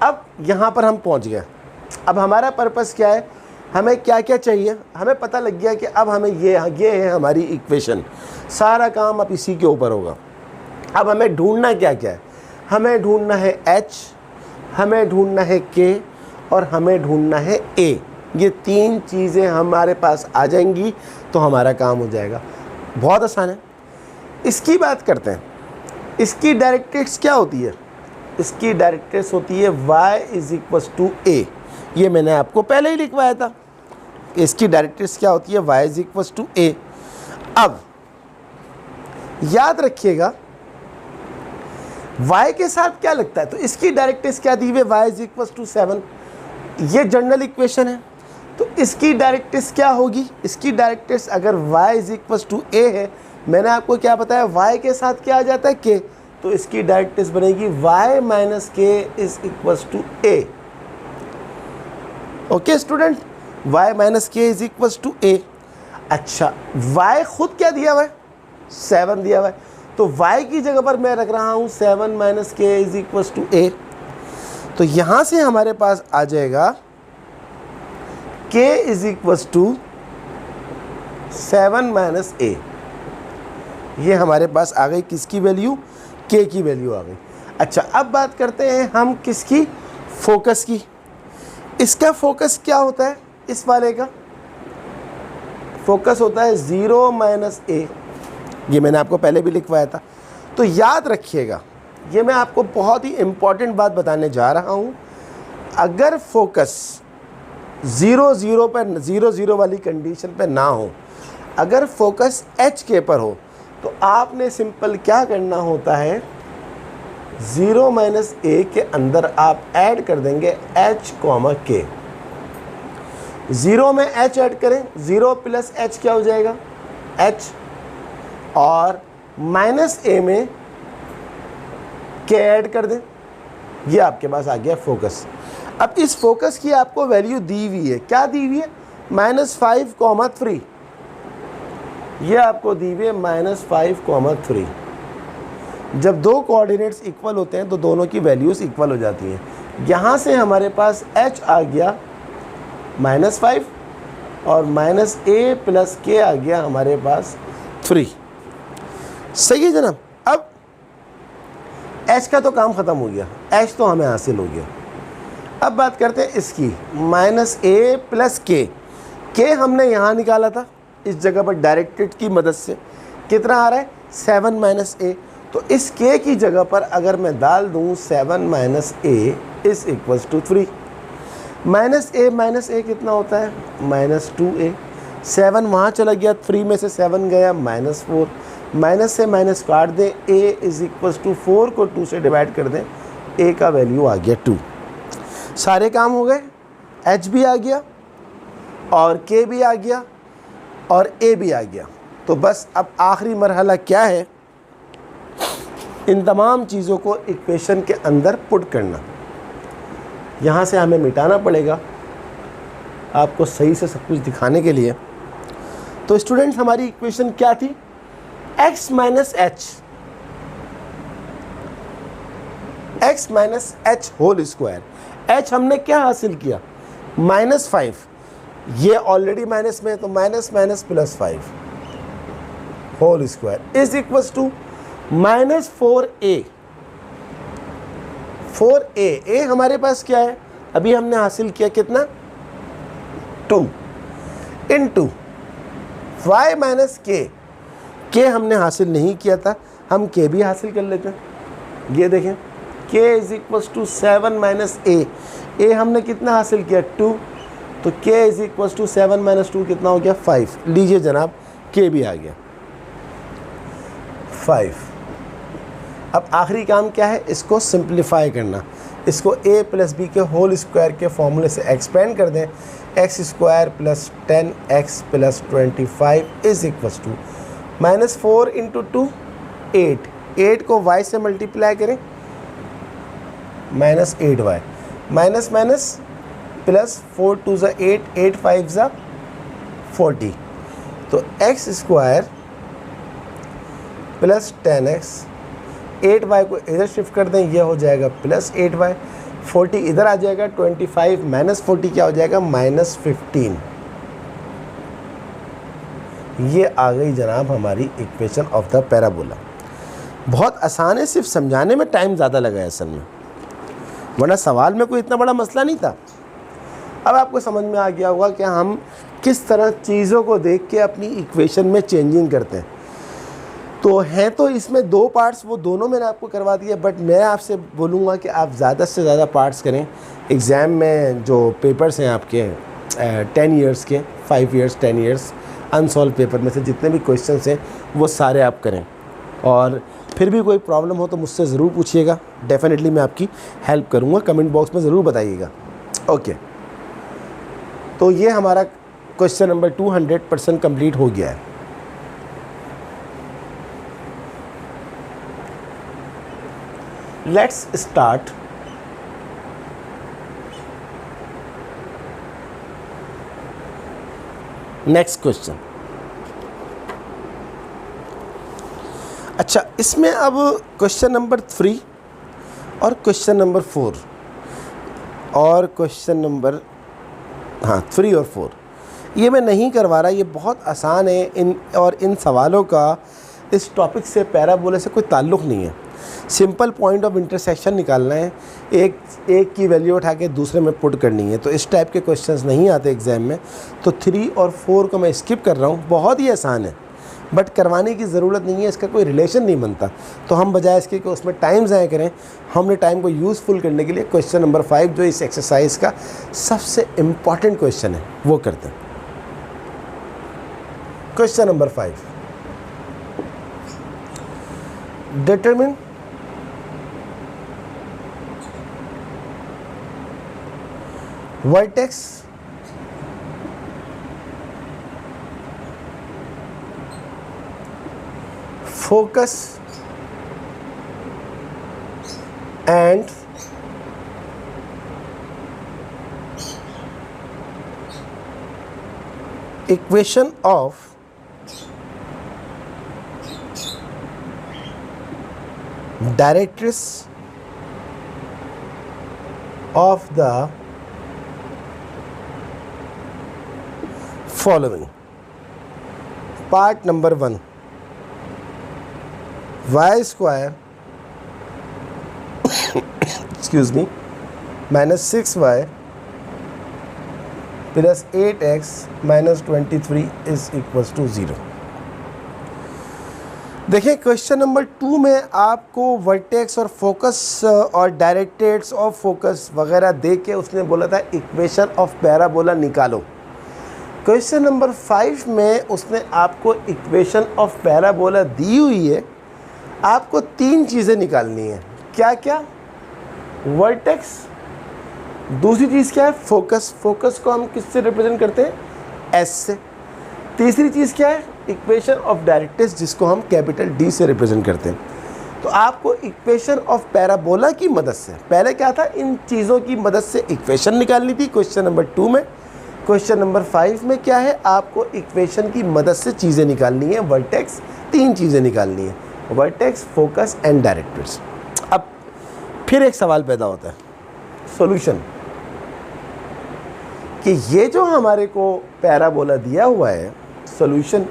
अब यहाँ पर हम पहुँच गए। अब हमारा पर्पस क्या है, हमें क्या क्या चाहिए, हमें पता लग गया कि अब हमें ये है हमारी इक्वेशन, सारा काम अब इसी के ऊपर होगा। अब हमें ढूंढना क्या क्या है, हमें ढूंढना है h, हमें ढूंढना है k और हमें ढूंढना है a। ये तीन चीज़ें हमारे पास आ जाएंगी तो हमारा काम हो जाएगा। बहुत आसान है। इसकी बात करते हैं, इसकी डायरेक्ट्रिक्स क्या होती है, इसकी डायरेक्ट्रिक्स होती है y = a। ये मैंने आपको पहले ही लिखवाया था। इसकी डायरेक्ट्रिक्स क्या होती है, y = a। अब याद रखिएगा y के साथ क्या लगता है, तो इसकी डायरेक्ट्रिक्स क्या दी हुई, y = 7। ये जनरल इक्वेशन है, तो इसकी डायरेक्ट्रिक्स क्या होगी, इसकी डायरेक्ट्रिक्स अगर y = a है, मैंने आपको क्या बताया, y के साथ क्या आ जाता है, k, तो इसकी डायरेक्ट्रिक्स बनेगी y - k = a। Okay student, y - k = a। अच्छा, y खुद क्या दिया हुआ है, 7 दिया हुआ है, तो y की जगह पर मैं रख रहा हूँ 7 - k = a। तो यहाँ से हमारे पास आ जाएगा k = 7 माइनस ए, ये हमारे पास आ गई किसकी वैल्यू, के की वैल्यू आ गई। अच्छा, अब बात करते हैं हम किसकी, फोकस की। इसका फोकस क्या होता है, इस वाले का फोकस होता है 0 माइनस ए, ये मैंने आपको पहले भी लिखवाया था। तो याद रखिएगा, ये मैं आपको बहुत ही इम्पॉर्टेंट बात बताने जा रहा हूँ। अगर फोकस 0 0 पर 0 0 वाली कंडीशन पर ना हो, अगर फोकस एच के पर हो, तो आपने सिंपल क्या करना होता है, 0 माइनस ए के अंदर आप ऐड कर देंगे एच कॉमा के। 0 में एच ऐड करें, 0 प्लस एच क्या हो जाएगा, एच, और माइनस ए में के ऐड कर दें, ये आपके पास आ गया फोकस। अब इस फोकस की आपको वैल्यू दी हुई है, क्या दी हुई है, -5,3, ये आपको दी हुई है -5,3। जब दो कोऑर्डिनेट्स इक्वल होते हैं तो दोनों की वैल्यूज़ इक्वल हो जाती हैं। यहाँ से हमारे पास h आ गया -5 और -a प्लस के आ गया हमारे पास 3। सही है जनाब। अब h का तो काम ख़त्म हो गया, h तो हमें हासिल हो गया। अब बात करते हैं इसकी, -a प्लस के हमने यहाँ निकाला था, इस जगह पर डायरेक्टेड की मदद से कितना आ रहा है, 7 माइनस ए। तो इस के की जगह पर अगर मैं डाल दूँ 7 minus a is equals to 3। Minus a कितना होता है, -2a। 7 वहाँ चला गया, 3 में से 7 गया, -4। माइनस से माइनस काट दें, a इज इक्वल्स टू 4 को 2 से डिवाइड कर दें, a का वैल्यू आ गया 2। सारे काम हो गए, h भी आ गया और k भी आ गया और a भी आ गया। तो बस अब आखिरी मरहला क्या है, इन तमाम चीज़ों को इक्वेशन के अंदर पुट करना। यहाँ से हमें मिटाना पड़ेगा आपको सही से सब कुछ दिखाने के लिए। तो स्टूडेंट्स, हमारी इक्वेशन क्या थी, x minus h whole square. h हमने क्या हासिल किया, -5, ये ऑलरेडी माइनस में है तो minus minus plus 5 whole square is equals to -4a। 4a हमारे पास क्या है, अभी हमने हासिल किया कितना, 2 इंटू y माइनस के हमने हासिल नहीं किया था, हम के भी हासिल कर लेते हैं। ये देखें, k is equals to 7 minus a हमने कितना हासिल किया, 2, तो k is equals to 7 minus 2 कितना हो गया, 5। लीजिए जनाब, k भी आ गया 5। अब आखिरी काम क्या है, इसको सिंप्लीफाई करना। इसको a प्लस बी के होल स्क्वायर के फॉर्मूले से एक्सपेंड कर दें, x square plus 10x plus 25 is equals to -4 into 2 8 को y से मल्टीप्लाई करें, -8y माइनस माइनस प्लस 4 2 ज़ा 8 8 5 ज़ा 40। तो x square plus 10x, 8y को इधर शिफ्ट कर दें, यह हो जाएगा प्लस 8y, 40 इधर आ जाएगा, 25 माइनस 40 क्या हो जाएगा, -15। ये आ गई जनाब हमारी इक्वेशन ऑफ द पैराबोला। बहुत आसान है, सिर्फ समझाने में टाइम ज़्यादा लगा है असल में, वरना सवाल में कोई इतना बड़ा मसला नहीं था। अब आपको समझ में आ गया होगा कि हम किस तरह चीज़ों को देख के अपनी इक्वेशन में चेंजिंग करते हैं। तो हैं तो इसमें 2 पार्ट्स, वो दोनों मैंने आपको करवा दिया, बट मैं आपसे बोलूँगा कि आप ज़्यादा से ज़्यादा पार्ट्स करें। एग्ज़ाम में जो पेपर्स हैं आपके 10 इयर्स के, 5 इयर्स 10 इयर्स अनसॉल्व पेपर में से जितने भी क्वेश्चंस हैं वो सारे आप करें। और फिर भी कोई प्रॉब्लम हो तो मुझसे ज़रूर पूछिएगा, डेफिनेटली मैं आपकी हेल्प करूँगा, कमेंट बॉक्स में ज़रूर बताइएगा। ओके, तो ये हमारा क्वेश्चन नंबर 200% कंप्लीट हो गया है। Let's start next question. अच्छा, इसमें अब क्वेश्चन नंबर 3 और क्वेश्चन नंबर 4 और क्वेश्चन नंबर 3 और 4, ये मैं नहीं करवा रहा, ये बहुत आसान है। इन सवालों का इस टॉपिक से, पैराबोला से कोई ताल्लुक़ नहीं है। सिंपल पॉइंट ऑफ इंटरसेक्शन निकालना है, एक की वैल्यू उठा के दूसरे में पुट करनी है। तो इस टाइप के क्वेश्चंस नहीं आते एग्ज़ाम में। तो 3 और 4 को मैं स्किप कर रहा हूँ। बहुत ही आसान है, बट करवाने की ज़रूरत नहीं है, इसका कोई रिलेशन नहीं बनता। तो हम बजाय इसके कि उसमें टाइम ज़ाया करें, हमने टाइम को यूज़फुल करने के लिए क्वेश्चन नंबर 5 जो इस एक्सरसाइज का सबसे इम्पॉर्टेंट क्वेश्चन है वो करते हैं। Question number 5, determine vertex focus and equation of directrix of the following. Part number 1, y square excuse me minus 6y plus 8x minus 23 is equals to 0। देखिए क्वेश्चन नंबर 2 में आपको वर्टेक्स और फोकस और डायरेक्टेड्स ऑफ फोकस वगैरह दे के उसने बोला था इक्वेशन ऑफ पैराबोला निकालो। क्वेश्चन नंबर 5 में उसने आपको इक्वेशन ऑफ पैराबोला दी हुई है, आपको 3 चीज़ें निकालनी है। क्या क्या? वर्टेक्स, दूसरी चीज़ क्या है? फोकस। फोकस को हम किससे रिप्रेजेंट करते हैं? एस से। तीसरी चीज़ क्या है? इक्वेशन ऑफ डायरेक्ट्रिक्स, जिसको हम कैपिटल डी से रिप्रेजेंट करते हैं। तो आपको इक्वेशन ऑफ पैराबोला की मदद से, पहले क्या था, इन चीज़ों की मदद से इक्वेशन निकालनी थी क्वेश्चन नंबर 2 में। क्वेश्चन नंबर 5 में क्या है, आपको इक्वेशन की मदद से चीज़ें निकालनी है। वर्टेक्स, 3 चीज़ें निकालनी है, वर्टेक्स, फोकस एंड डायरेक्ट्रिक्स। अब फिर एक सवाल पैदा होता है, सॉल्यूशन, कि ये जो हमारे को पैराबोला दिया हुआ है, solution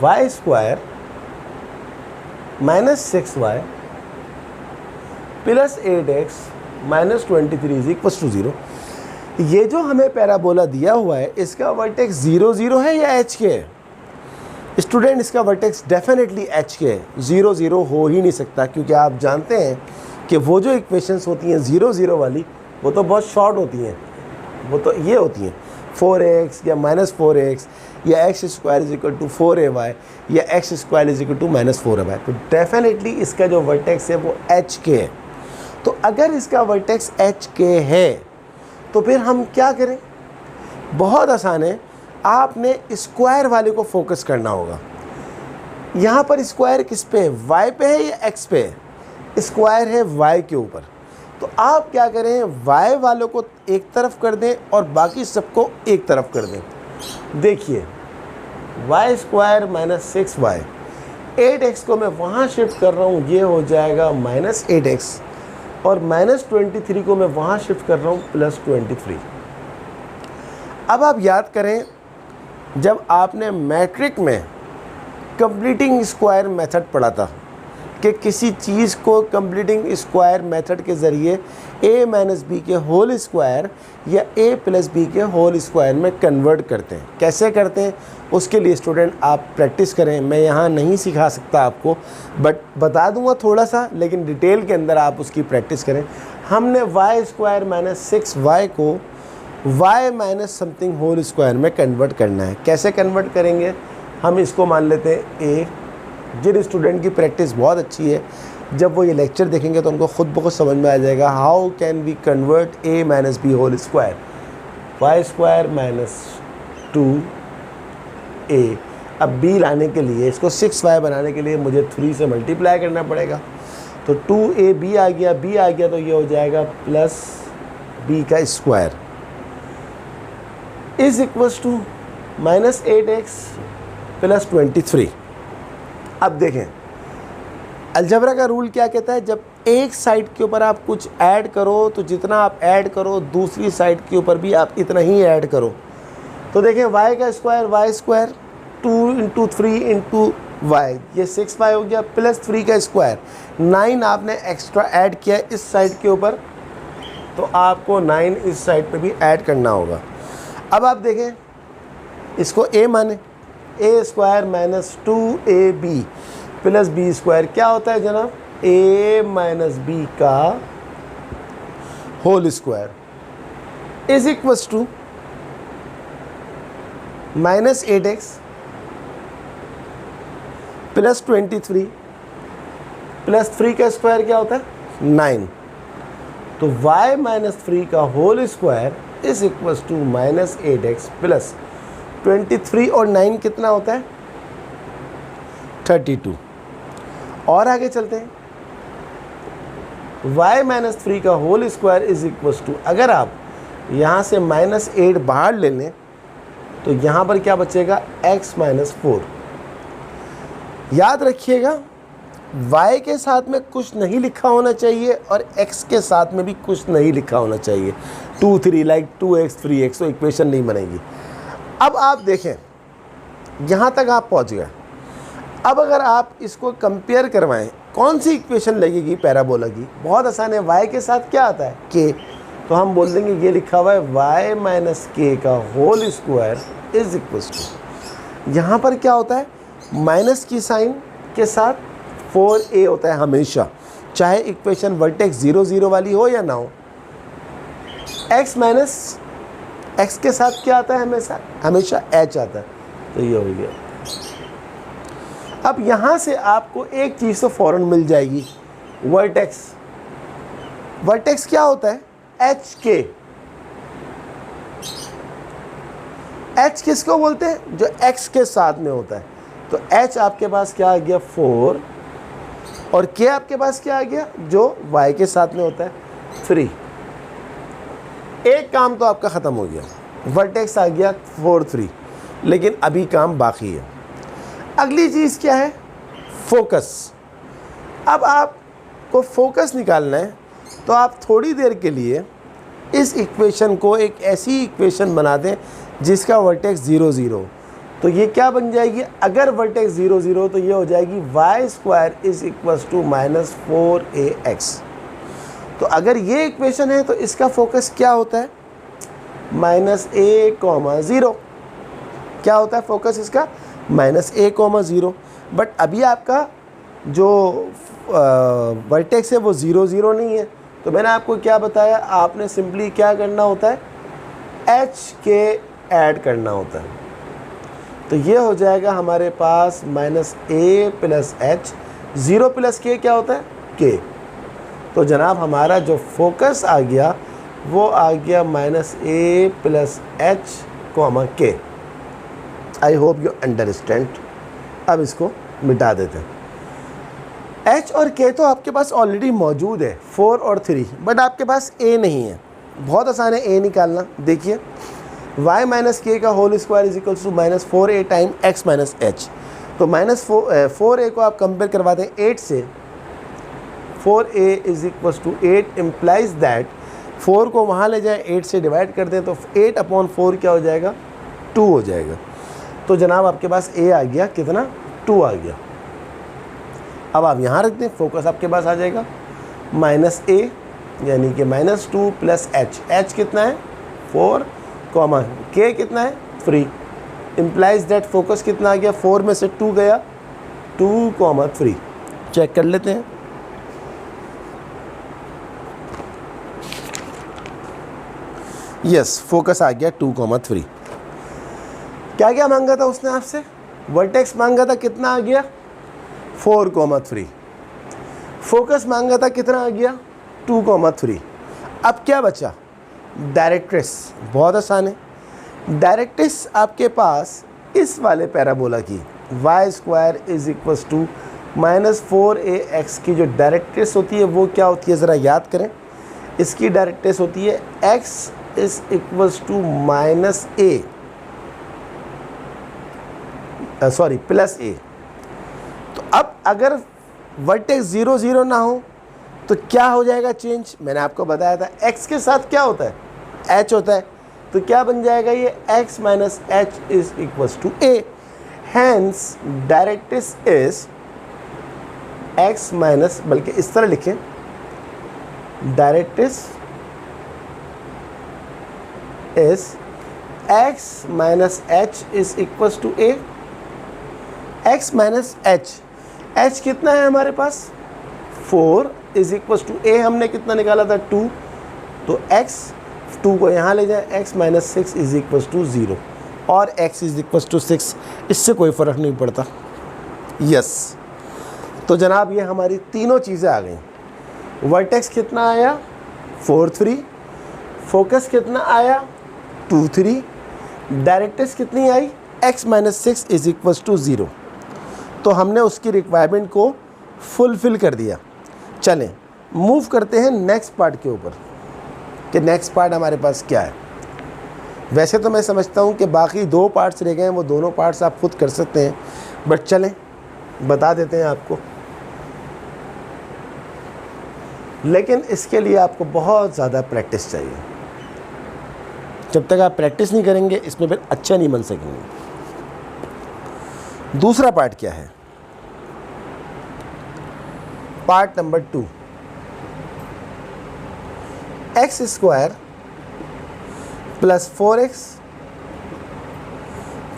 y square minus 6y plus 8x minus 23 is equal to 0। ये जो हमें पैराबोला दिया हुआ है, इसका वर्टेक्स 0 0 है या h के है? स्टूडेंट, इसका वर्टेक्स डेफिनेटली h के है। 0 0 हो ही नहीं सकता, क्योंकि आप जानते हैं कि वो जो इक्वेशंस होती हैं 0 0 वाली, वो तो बहुत शॉर्ट होती हैं। वो तो ये होती हैं 4x या माइनस 4x या x square is equal to 4ay या x square is equal to minus 4ay। तो डेफिनेटली इसका जो वर्टेक्स है वो h के है। तो अगर इसका वर्टेक्स h के है तो फिर हम क्या करें? बहुत आसान है, आपने स्क्वायर वाले को फोकस करना होगा। यहाँ पर स्क्वायर किस पे है? y पे है या x पे है? स्क्वायर है y के ऊपर। तो आप क्या करें, y वालों को एक तरफ कर दें और बाकी सबको एक तरफ कर दें। देखिए y square minus 6y, 8x को मैं वहाँ शिफ्ट कर रहा हूँ, ये हो जाएगा माइनस 8x, और माइनस 23 को मैं वहाँ शिफ्ट कर रहा हूँ प्लस 23। अब आप याद करें, जब आपने मैट्रिक में कंप्लीटिंग स्क्वायर मेथड पढ़ा था कि किसी चीज़ को कंप्लीटिंग स्क्वायर मेथड के ज़रिए a माइनस बी के होल स्क्वायर या a प्लस बी के होल स्क्वायर में कन्वर्ट करते हैं। कैसे करते हैं उसके लिए स्टूडेंट आप प्रैक्टिस करें, मैं यहाँ नहीं सिखा सकता आपको, बट बता दूँगा थोड़ा सा, लेकिन डिटेल के अंदर आप उसकी प्रैक्टिस करें। हमने y स्क्वायर माइनस 6y को y minus something whole square में कन्वर्ट करना है। कैसे कन्वर्ट करेंगे? हम इसको मान लेते हैं a। जिन स्टूडेंट की प्रैक्टिस बहुत अच्छी है, जब वो ये लेक्चर देखेंगे तो उनको खुद ब खुद समझ में आ जाएगा how can we convert a minus b whole square, y square minus 2a। अब b लाने के लिए, इसको 6y बनाने के लिए मुझे 3 से मल्टीप्लाई करना पड़ेगा। तो 2ab आ गया, b आ गया, तो ये हो जाएगा प्लस b का square is equals to minus 8x plus 23। अब देखें, अलजेब्रा का रूल क्या कहता है, जब एक साइड के ऊपर आप कुछ ऐड करो तो जितना आप ऐड करो दूसरी साइड के ऊपर भी आप इतना ही ऐड करो। तो देखें y का square y square 2 into 3 into y, ये 6y हो गया, प्लस 3 का स्क्वायर 9 आपने एक्स्ट्रा ऐड किया इस साइड के ऊपर, तो आपको 9 इस साइड पे भी ऐड करना होगा। अब आप देखें इसको a माने, a square minus 2ab plus b square क्या होता है जनाब, a माइनस b का whole square is equals to minus 8x plus 23 plus 3 का स्क्वायर क्या होता है 9, तो y माइनस 3 का whole square is equals to minus 8x plus 23 और 9 कितना होता है 32। और आगे चलते हैं, y माइनस 3 का whole square is equals to, अगर आप यहाँ से माइनस 8 बाहर ले लें तो यहाँ पर क्या बचेगा x माइनस 4। याद रखिएगा y के साथ में कुछ नहीं लिखा होना चाहिए और x के साथ में भी कुछ नहीं लिखा होना चाहिए, 2 3 लाइक 2x 3x, तो इक्वेशन नहीं बनेगी। अब आप देखें यहाँ तक आप पहुँच गए। अब अगर आप इसको कंपेयर करवाएं कौन सी इक्वेशन लगेगी पैराबोला की, बहुत आसान है। y के साथ क्या आता है k, तो हम बोल देंगे ये लिखा हुआ है y माइनस के का whole square is equals to, यहाँ पर क्या होता है माइनस की साइन के साथ 4a होता है हमेशा, चाहे इक्वेशन वर्टेक्स 0 0 वाली हो या ना हो। x माइनस x के साथ क्या आता है हमेशा h आता है, तो ये हो गया। अब यहाँ से आपको एक चीज़ तो फ़ौरन मिल जाएगी, वर्टेक्स। वर्टेक्स क्या होता है एच के, एच किसको बोलते हैं जो x के साथ में होता है, तो h आपके पास क्या आ गया 4 और k आपके पास क्या आ गया जो y के साथ में होता है 3। एक काम तो आपका ख़त्म हो गया, वर्टेक्स आ गया 4 3, लेकिन अभी काम बाकी है। अगली चीज़ क्या है फोकस। अब आपको फोकस निकालना है तो आप थोड़ी देर के लिए इस इक्वेशन को एक ऐसी इक्वेशन बना दें जिसका वर्टेक्स 0 0, तो ये क्या बन जाएगी, अगर वर्टेक्स 0 0 तो ये हो जाएगी y square is equals to minus 4ax। तो अगर ये इक्वेशन है तो इसका फोकस क्या होता है माइनस a,0, क्या होता है फोकस इसका माइनस a,0। बट अभी आपका जो वर्टेक्स है वो 0 0 नहीं है, तो मैंने आपको क्या बताया, आपने सिंपली क्या करना होता है h के ऐड करना होता है। तो ये हो जाएगा हमारे पास minus a plus h, 0 plus k क्या होता है k। तो जनाब हमारा जो फोकस आ गया वो आ गया minus a plus h comma k. I hope you understand. अब इसको मिटा देते हैं। h और k तो आपके पास ऑलरेडी मौजूद है 4 और 3, बट आपके पास a नहीं है। बहुत आसान है a निकालना। देखिए y माइनस के का whole square is equals to minus 4a time x minus h. तो माइनस 4a को आप कंपेयर करवा दें 8 से, 4a is equals to 8 implies that 4 को वहाँ ले जाए 8 से डिवाइड कर दें तो 8/4 क्या हो जाएगा 2 हो जाएगा। तो जनाब आपके पास a आ गया कितना 2 आ गया। अब आप यहाँ रख दें, फोकस आपके पास आ जाएगा माइनस a यानी कि माइनस 2 प्लस h कितना है 4 कॉमा k कितना है 3, इम्प्लाइज दैट फोकस कितना आ गया 4 में से 2 गया 2,3। चेक कर लेते हैं। यस फोकस आ गया 2,3। क्या क्या मांगा था उसने आपसे, वर्टेक्स मांगा था कितना आ गया 4,3, फोकस मांगा था कितना आ गया 2,3। अब क्या बचा डायरेक्ट्रिक्स। बहुत आसान है, डायरेक्ट्रिक्स आपके पास इस वाले पैराबोला की y square is equals to minus 4ax की जो डायरेक्ट्रिक्स होती है वो क्या होती है ज़रा याद करें। इसकी डायरेक्ट्रिक्स होती है x is equals to minus a plus a। तो अब अगर वर्टेक्स 0 0 ना हो तो क्या हो जाएगा चेंज? मैंने आपको बताया था x के साथ क्या होता है, h होता है, तो क्या बन जाएगा ये x minus h is equals to a। Hence directrix is x minus, बल्कि इस तरह लिखें, directrix is x minus h is equals to a। x minus h कितना है हमारे पास 4 इज इक्वल्स टू a, हमने कितना निकाला था 2, तो x 2 को यहाँ ले जाए, x minus 6 is equals to 0 और x इज इक्वल्स टू 6, इससे कोई फ़र्क नहीं पड़ता। यस, तो जनाब ये हमारी तीनों चीज़ें आ गई। वर्टेक्स कितना आया 4 3, फोकस कितना आया 2 3, डायरेक्ट्रिक्स कितनी आई x minus 6 is equals to 0, तो हमने उसकी रिक्वायरमेंट को फुलफ़िल कर दिया। चलें मूव करते हैं नेक्स्ट पार्ट के ऊपर कि नेक्स्ट पार्ट हमारे पास क्या है। वैसे तो मैं समझता हूँ कि बाकी 2 पार्ट्स रह गए हैं, वो दोनों पार्ट्स आप खुद कर सकते हैं, बट चलें बता देते हैं आपको। लेकिन इसके लिए आपको बहुत ज़्यादा प्रैक्टिस चाहिए। जब तक आप प्रैक्टिस नहीं करेंगे इसमें फिर अच्छा नहीं बन सकेंगे। दूसरा पार्ट क्या है? Part number 2, x square plus 4x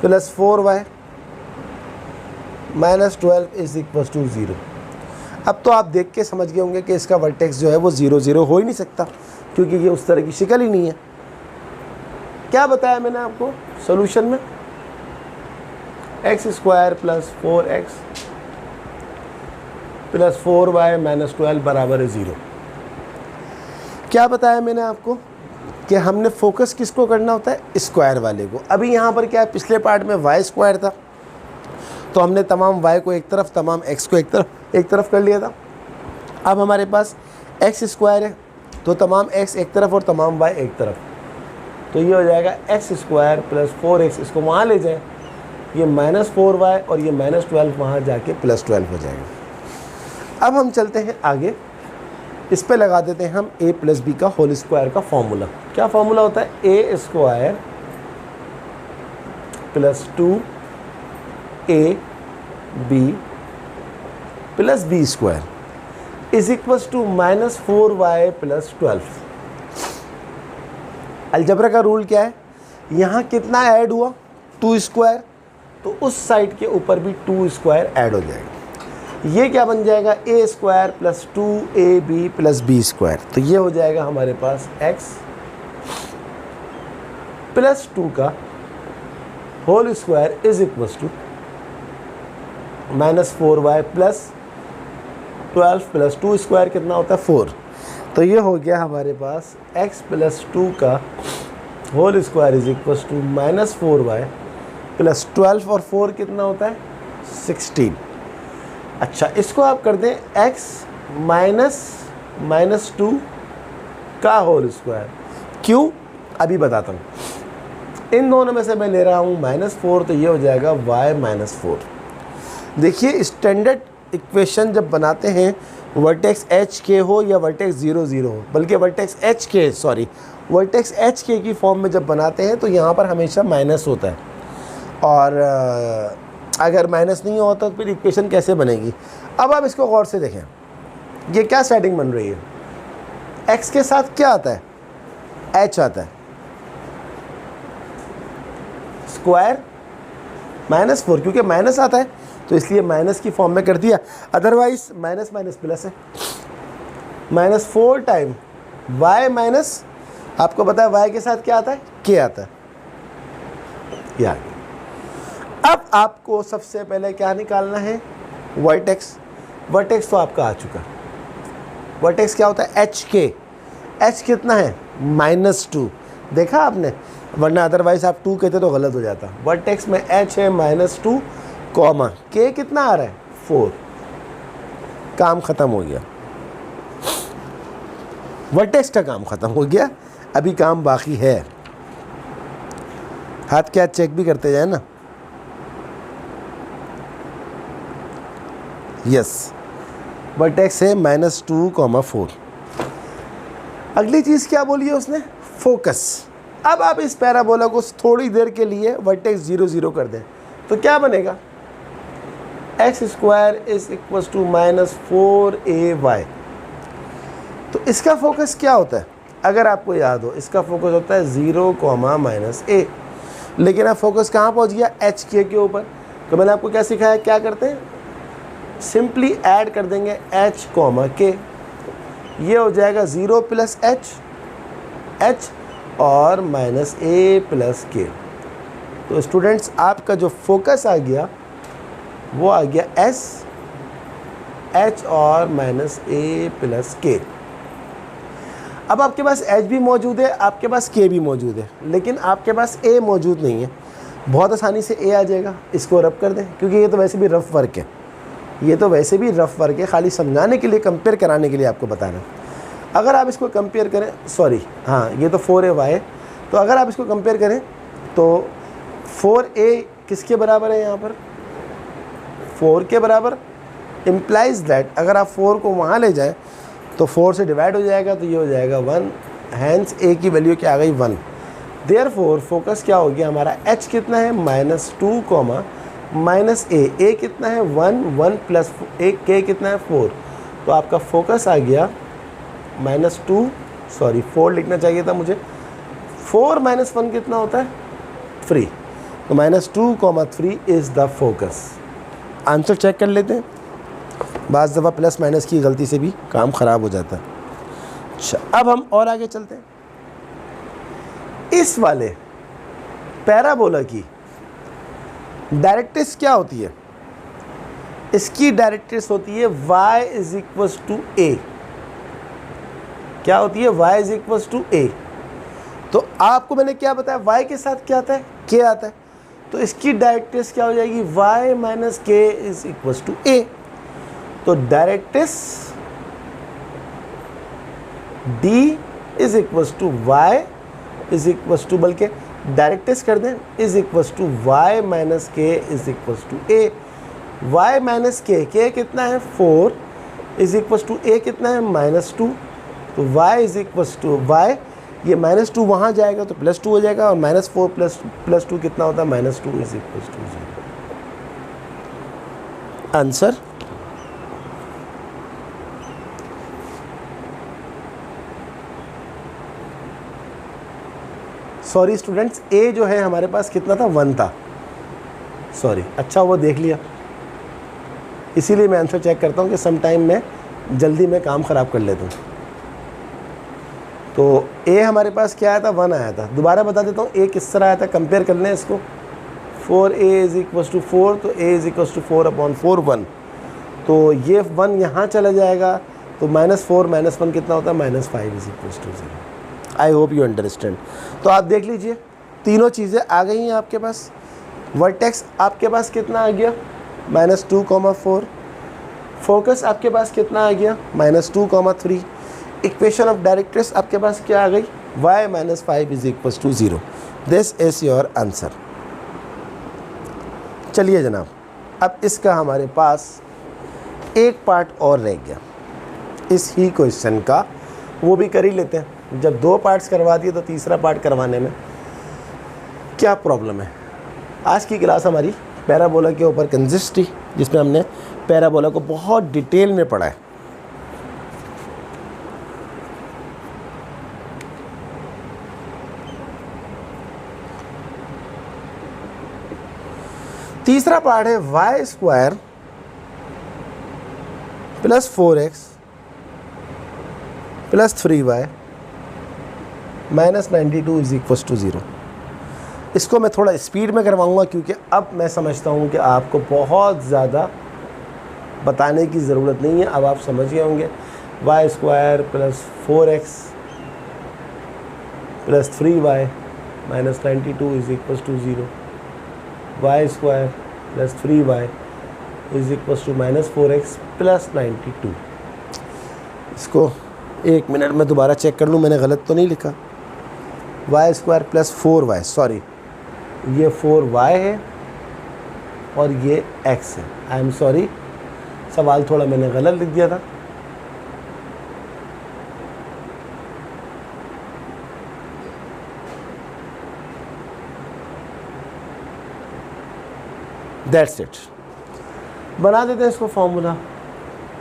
plus 4y minus 12 is equal to 0। अब तो आप देख के समझ गए होंगे कि इसका वर्टेक्स जो है वो 0 0 हो ही नहीं सकता, क्योंकि ये उस तरह की शक्ल ही नहीं है। क्या बताया मैंने आपको सॉल्यूशन में? X square plus 4x plus 4y minus 12 बराबर है 0। क्या बताया मैंने आपको कि हमने फोकस किसको करना होता है? स्क्वायर वाले को। अभी यहाँ पर क्या है, पिछले पार्ट में y स्क्वायर था, तो हमने तमाम y को एक तरफ, तमाम x को एक तरफ कर लिया था। अब हमारे पास x स्क्वायर है, तो तमाम x एक तरफ और तमाम y एक तरफ, तो ये हो जाएगा एक्स स्क्वायर प्लस 4x, इसको वहाँ ले जाएं, ये माइनस 4y और ये माइनस 12 वहाँ जाके प्लस 12 हो जाएगा। अब हम चलते हैं आगे, इस पे लगा देते हैं हम a प्लस बी का होल स्क्वायर का फॉर्मूला। क्या फॉर्मूला होता है? a square plus 2ab plus b square is equals to minus 4y plus 12। Algebra का रूल क्या है? यहाँ कितना ऐड हुआ? 2 स्क्वायर, तो उस साइड के ऊपर भी 2 स्क्वायर ऐड हो जाएगा। ये क्या बन जाएगा? a square plus 2ab plus b square, तो ये हो जाएगा हमारे पास x प्लस 2 का whole square is equals to minus 4y plus 12 plus 2 square कितना होता है 4, तो ये हो गया हमारे पास x प्लस 2 का whole square is equals to minus 4y plus 12 और 4 कितना होता है 16। अच्छा, इसको आप कर दें x माइनस 2 का होल स्क्वायर। क्यों? अभी बताता हूँ। इन दोनों में से मैं ले रहा हूँ -4, तो ये हो जाएगा y माइनस 4। देखिए स्टैंडर्ड इक्वेशन जब बनाते हैं, वर्टेक्स एच के हो या वर्टेक्स 0 0 हो, बल्कि वर्टेक्स एच के की फॉर्म में जब बनाते हैं तो यहाँ पर हमेशा माइनस होता है, और अगर माइनस नहीं होता तो फिर इक्वेशन कैसे बनेगी? अब आप इसको गौर से देखें, ये क्या सेटिंग बन रही है? x के साथ क्या आता है? h आता है, स्क्वायर -4, क्योंकि माइनस आता है तो इसलिए माइनस की फॉर्म में कर दिया, अदरवाइज माइनस माइनस प्लस है। -4 टाइम y माइनस, आपको पता है y के साथ क्या आता है? k आता है। या अब आपको सबसे पहले क्या निकालना है? वर्टेक्स। वर्टेक्स तो आपका आ चुका। वर्टेक्स क्या होता है? एच के। एच कितना है? -2। देखा आपने? वरना अदरवाइज आप 2 कहते तो गलत हो जाता। वर्टेक्स में एच है -2, कॉमा के कितना आ रहा है? 4। काम ख़त्म हो गया, वर्टेक्स का काम ख़त्म हो गया। अभी काम बाकी है, हाथ के हाथ चेक भी करते जाए ना। यस, वर्टेक्स है -2, 4। अगली चीज़ क्या बोली है उसने, फोकस। अब आप इस पैराबोला को थोड़ी देर के लिए वर्टेक्स 0, 0 कर दें तो क्या बनेगा, x² = -4ay। तो इसका फोकस क्या होता है, अगर आपको याद हो, इसका फोकस होता है 0, -a। लेकिन अब फोकस कहाँ पहुँच गया, h के ऊपर। तो मैंने आपको क्या सिखाया, क्या करते हैं, सिंपली ऐड कर देंगे h, k। ये हो जाएगा 0 + h और -a + k। तो स्टूडेंट्स आपका जो फोकस आ गया वो आ गया s, h और -a + k। अब आपके पास h भी मौजूद है, आपके पास k भी मौजूद है, लेकिन आपके पास a मौजूद नहीं है। बहुत आसानी से a आ जाएगा, इसको रब कर दें, क्योंकि ये तो वैसे भी रफ वर्क है, ये तो वैसे भी रफ वर्क है, खाली समझाने के लिए, कंपेयर कराने के लिए आपको बताना। अगर आप इसको कंपेयर करें, सॉरी हाँ ये तो 4ay है, तो अगर आप इसको कंपेयर करें तो 4a किसके बराबर है, यहाँ पर 4 के बराबर। इम्प्लाइज दैट अगर आप 4 को वहाँ ले जाएं तो 4 से डिवाइड हो जाएगा, तो ये हो जाएगा 1। हैंस a की वैल्यू क्या आ गई, 1। देयरफॉर फोकस क्या हो गया हमारा, h कितना है -2, -a कितना है 1, 1 + a, k कितना है 4। तो आपका फोकस आ गया -4 लिखना चाहिए था मुझे। 4 - 1 कितना होता है, 3। तो -2, 3 is the focus. Answer check कर लेते हैं, बाज़ दफ़ा प्लस माइनस की गलती से भी काम ख़राब हो जाता है। अच्छा, अब हम और आगे चलते हैं। इस वाले पैराबोला की डायरेक्ट्रिक्स क्या होती है, इसकी डायरेक्ट्रिक्स होती है y = a। क्या होती है, y = a। तो आपको मैंने क्या बताया, y के साथ क्या आता है, k आता है। तो इसकी डायरेक्ट्रिक्स क्या हो जाएगी, y - k = a। तो डायरेक्ट्रिक्स d = y बल्कि डायरेक्ट्रिक्स कर दें y - k = a। y - k कितना है 4 a कितना है -2। तो y ये -2 वहाँ जाएगा तो +2 हो जाएगा, और -4 + 2 कितना होता है, -2 = 0। आंसर सॉरी स्टूडेंट्स, a जो है हमारे पास कितना था, 1 था, सॉरी। अच्छा वो देख लिया, इसीलिए मैं आंसर चेक करता हूँ कि सम टाइम में जल्दी में काम ख़राब कर लेता हूँ। तो a हमारे पास क्या आया था, 1 आया था। दोबारा बता देता हूँ a किस तरह आया था, कंपेयर कर लें इसको। 4a = 4, तो a = 4/4 1। तो ये 1 यहाँ चला जाएगा, तो -4 - 1 कितना होता है, -5 = 0। आई होप यू अंडरस्टैंड। तो आप देख लीजिए, तीनों चीज़ें आ गई हैं आपके पास। वर्टेक्स आपके पास कितना आ गया, -2, 4। फोकस आपके पास कितना आ गया, -2, 3। इक्वेशन ऑफ डायरेक्ट्रिक्स आपके पास क्या आ गई, y - 5 = 0। This is your answer. चलिए जनाब, अब इसका हमारे पास एक पार्ट और रह गया इस ही क्वेश्चन का, वो भी कर ही लेते हैं। जब 2 पार्ट्स करवा दिए तो तीसरा पार्ट करवाने में क्या प्रॉब्लम है। आज की क्लास हमारी पैराबोला के ऊपर कंसिस्ट थी, जिसमें हमने पैराबोला को बहुत डिटेल में पढ़ा है। तीसरा पार्ट है y² + 4x + 3y -92 = 0। इसको मैं थोड़ा स्पीड में करवाऊंगा, क्योंकि अब मैं समझता हूँ कि आपको बहुत ज़्यादा बताने की ज़रूरत नहीं है। अब आप समझ गए होंगे, y² + 4x + 3y -92 = 0। y² + 3y = -4x + 92। इसको एक मिनट में दोबारा चेक कर लूँ, मैंने गलत तो नहीं लिखा। y² + 4y, सॉरी ये 4y है और ये x है। आई एम सॉरी, सवाल थोड़ा मैंने गलत लिख दिया था। That's it. बना देते हैं इसको formula,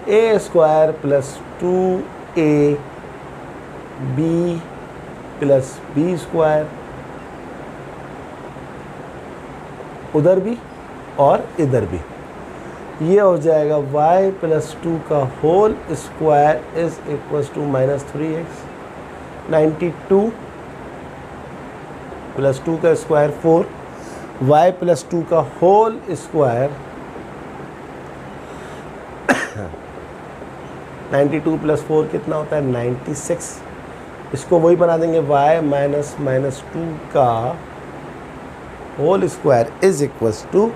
a square plus 2ab plus b square, उधर भी और इधर भी, ये हो जाएगा y प्लस 2 का whole square is equals to minus 3x। 92 plus 2 का स्क्वायर 4, y प्लस 2 का होल स्क्वायर 92 प्लस 4 कितना होता है 96। इसको वही बना देंगे y माइनस माइनस 2 का whole square is equals to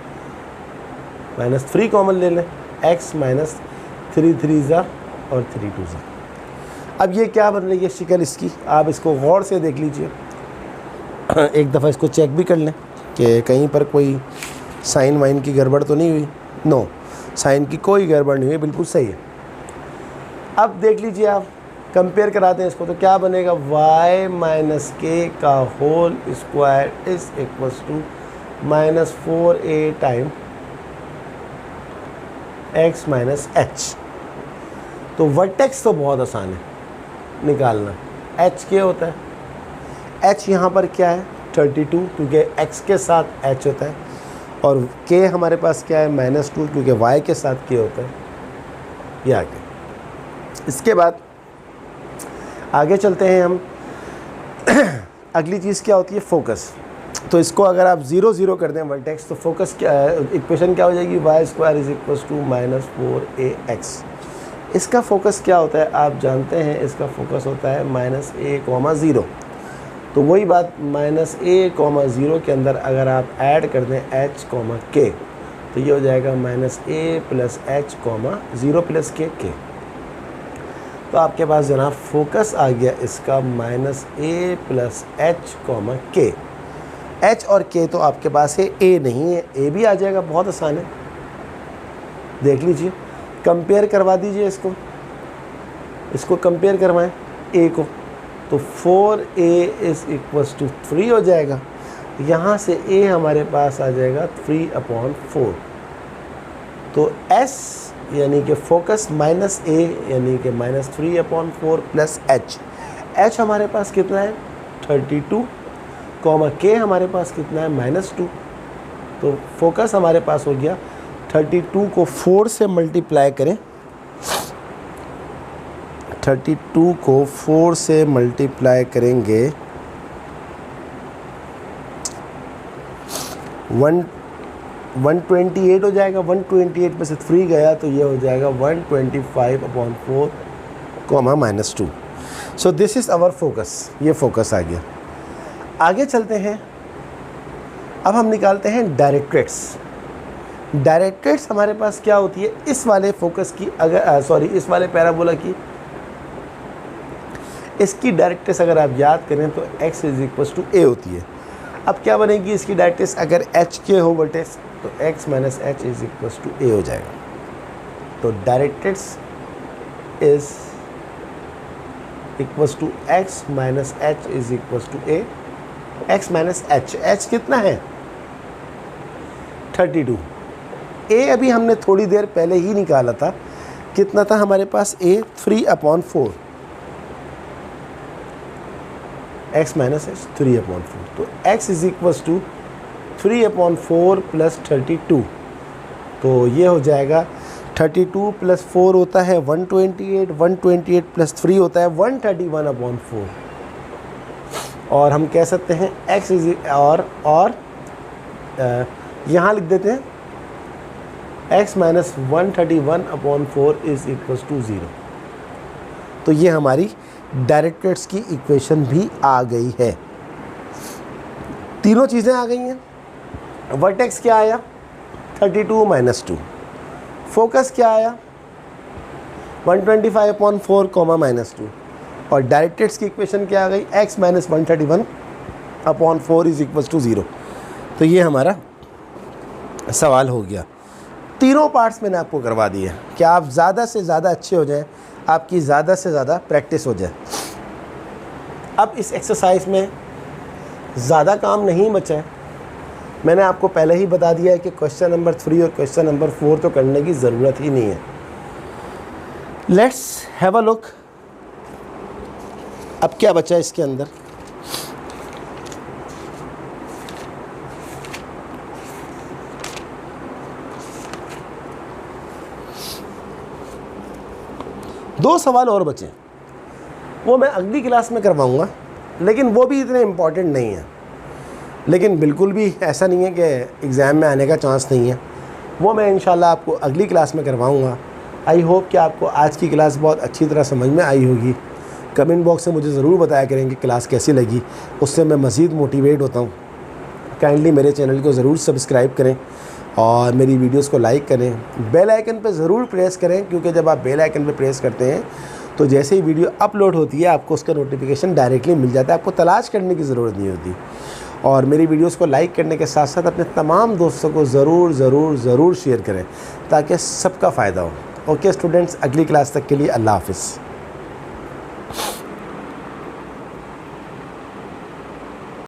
minus 3 common ले लें, x माइनस 3 3 ज़ा और 3 2 ज़ा। अब ये क्या बन रही है शिकल इसकी, आप इसको गौर से देख लीजिए, एक दफ़ा इसको चेक भी कर लें कि कहीं पर कोई साइन वाइन की गड़बड़ तो नहीं हुई। नो, साइन की कोई गड़बड़ नहीं हुई, बिल्कुल सही है। अब देख लीजिए आप, कंपेयर कराते हैं इसको, तो क्या बनेगा y माइनस के का whole square is equals to minus 4a time x minus h. तो वर्टेक्स तो बहुत आसान है निकालना, h क्या होता है, h यहाँ पर क्या है 32, क्योंकि x के साथ h होता है, और k हमारे पास क्या है -2, क्योंकि y के साथ k होता है। ये आगे, इसके बाद आगे चलते हैं हम। अगली चीज़ क्या होती है फोकस। तो इसको अगर आप 0 0 कर दें वर्टेक्स, तो फोकस क्या है, इक्वेशन क्या हो जाएगी y square is equals to minus 4ax। इसका फोकस क्या होता है आप जानते हैं, इसका फोकस होता है -a,0। तो वही बात -a,0 के अंदर अगर आप ऐड कर दें h, k, तो ये हो जाएगा -a plus h, 0 plus k। तो आपके पास जनाब फोकस आ गया इसका -a plus h, k। h और k तो आपके पास है, a नहीं है, a भी आ जाएगा, बहुत आसान है। देख लीजिए, कंपेयर करवा दीजिए इसको कंपेयर करवाएं a को, तो 4a इज इक्वल्स टू 3 हो जाएगा। यहाँ से a हमारे पास आ जाएगा 3/4। तो s यानी कि फोकस माइनस a यानी कि -3/4 प्लस h हमारे पास कितना है 32, k हमारे पास कितना है -2। तो फोकस हमारे पास हो गया 32 को 4 से मल्टीप्लाई करें, 32 को 4 से मल्टीप्लाई करेंगे 128 हो जाएगा। 128 में से 3 गया तो ये हो जाएगा 125/4, -2। So this is our focus. ये फोकस आ गया। आगे चलते हैं, अब हम निकालते हैं डायरेक्ट्रेट्स। डायरेक्ट्रेट्स हमारे पास क्या होती है, इस वाले फोकस की अगर इस वाले पैराबोला की इसकी डायरेक्ट्रेस अगर आप याद करें तो x is equals to a होती है। अब क्या बनेगी इसकी डायरेक्ट्रेस, अगर h के हो वर्टेक्स तो x minus h is equals to a हो जाएगा। तो directrix is equals to x minus h is equals to a। x minus h कितना है 32। a अभी हमने थोड़ी देर पहले ही निकाला था, कितना था हमारे पास a 3/4, x माइनस एच 3/4। तो x is equals to 3/4 plus 32। तो ये हो जाएगा 32 प्लस 4 होता है 128, 128 प्लस 3 होता है 131/4। और हम कह सकते हैं x इज और यहाँ लिख देते हैं x minus 131/4 is equals to 0। तो ये हमारी डायरेक्ट्रेट्स की इक्वेशन भी आ गई है। तीनों चीज़ें आ गई हैं। वर्टेक्स क्या आया 32 माइनस 2, फोकस क्या आया 125/4, -2, और डायरेक्ट्रेट्स की इक्वेशन क्या आ गई x minus 131/4 is equals to 0। तो ये हमारा सवाल हो गया। तीनों पार्ट्स मैंने आपको करवा दिए कि आप ज़्यादा से ज़्यादा अच्छे हो जाएं, आपकी ज़्यादा से ज़्यादा प्रैक्टिस हो जाए। अब इस एक्सरसाइज में ज़्यादा काम नहीं बचा है। मैंने आपको पहले ही बता दिया है कि क्वेश्चन नंबर 3 और क्वेश्चन नंबर 4 तो करने की ज़रूरत ही नहीं है। Let's have a look. अब क्या बचा है इसके अंदर? दो सवाल और बचे, वो मैं अगली क्लास में करवाऊंगा, लेकिन वो भी इतने इम्पॉर्टेंट नहीं है। लेकिन बिल्कुल भी ऐसा नहीं है कि एग्ज़ाम में आने का चांस नहीं है, वो मैं इंशाल्लाह आपको अगली क्लास में करवाऊंगा। आई होप कि आपको आज की क्लास बहुत अच्छी तरह समझ में आई होगी। कमेंट बॉक्स में मुझे ज़रूर बताया करें कि क्लास कैसी लगी, उससे मैं मज़ीद मोटिवेट होता हूँ। काइंडली मेरे चैनल को ज़रूर सब्सक्राइब करें और मेरी वीडियोस को लाइक करें। बेल आइकन पे ज़रूर प्रेस करें, क्योंकि जब आप बेल आइकन पे प्रेस करते हैं तो जैसे ही वीडियो अपलोड होती है आपको उसका नोटिफिकेशन डायरेक्टली मिल जाता है, आपको तलाश करने की ज़रूरत नहीं होती। और मेरी वीडियोस को लाइक करने के साथ साथ अपने तमाम दोस्तों को ज़रूर ज़रूर ज़रूर शेयर करें ताकि सबका फ़ायदा हो। ओके स्टूडेंट्स, अगली क्लास तक के लिए अल्लाह हाफ़िज़।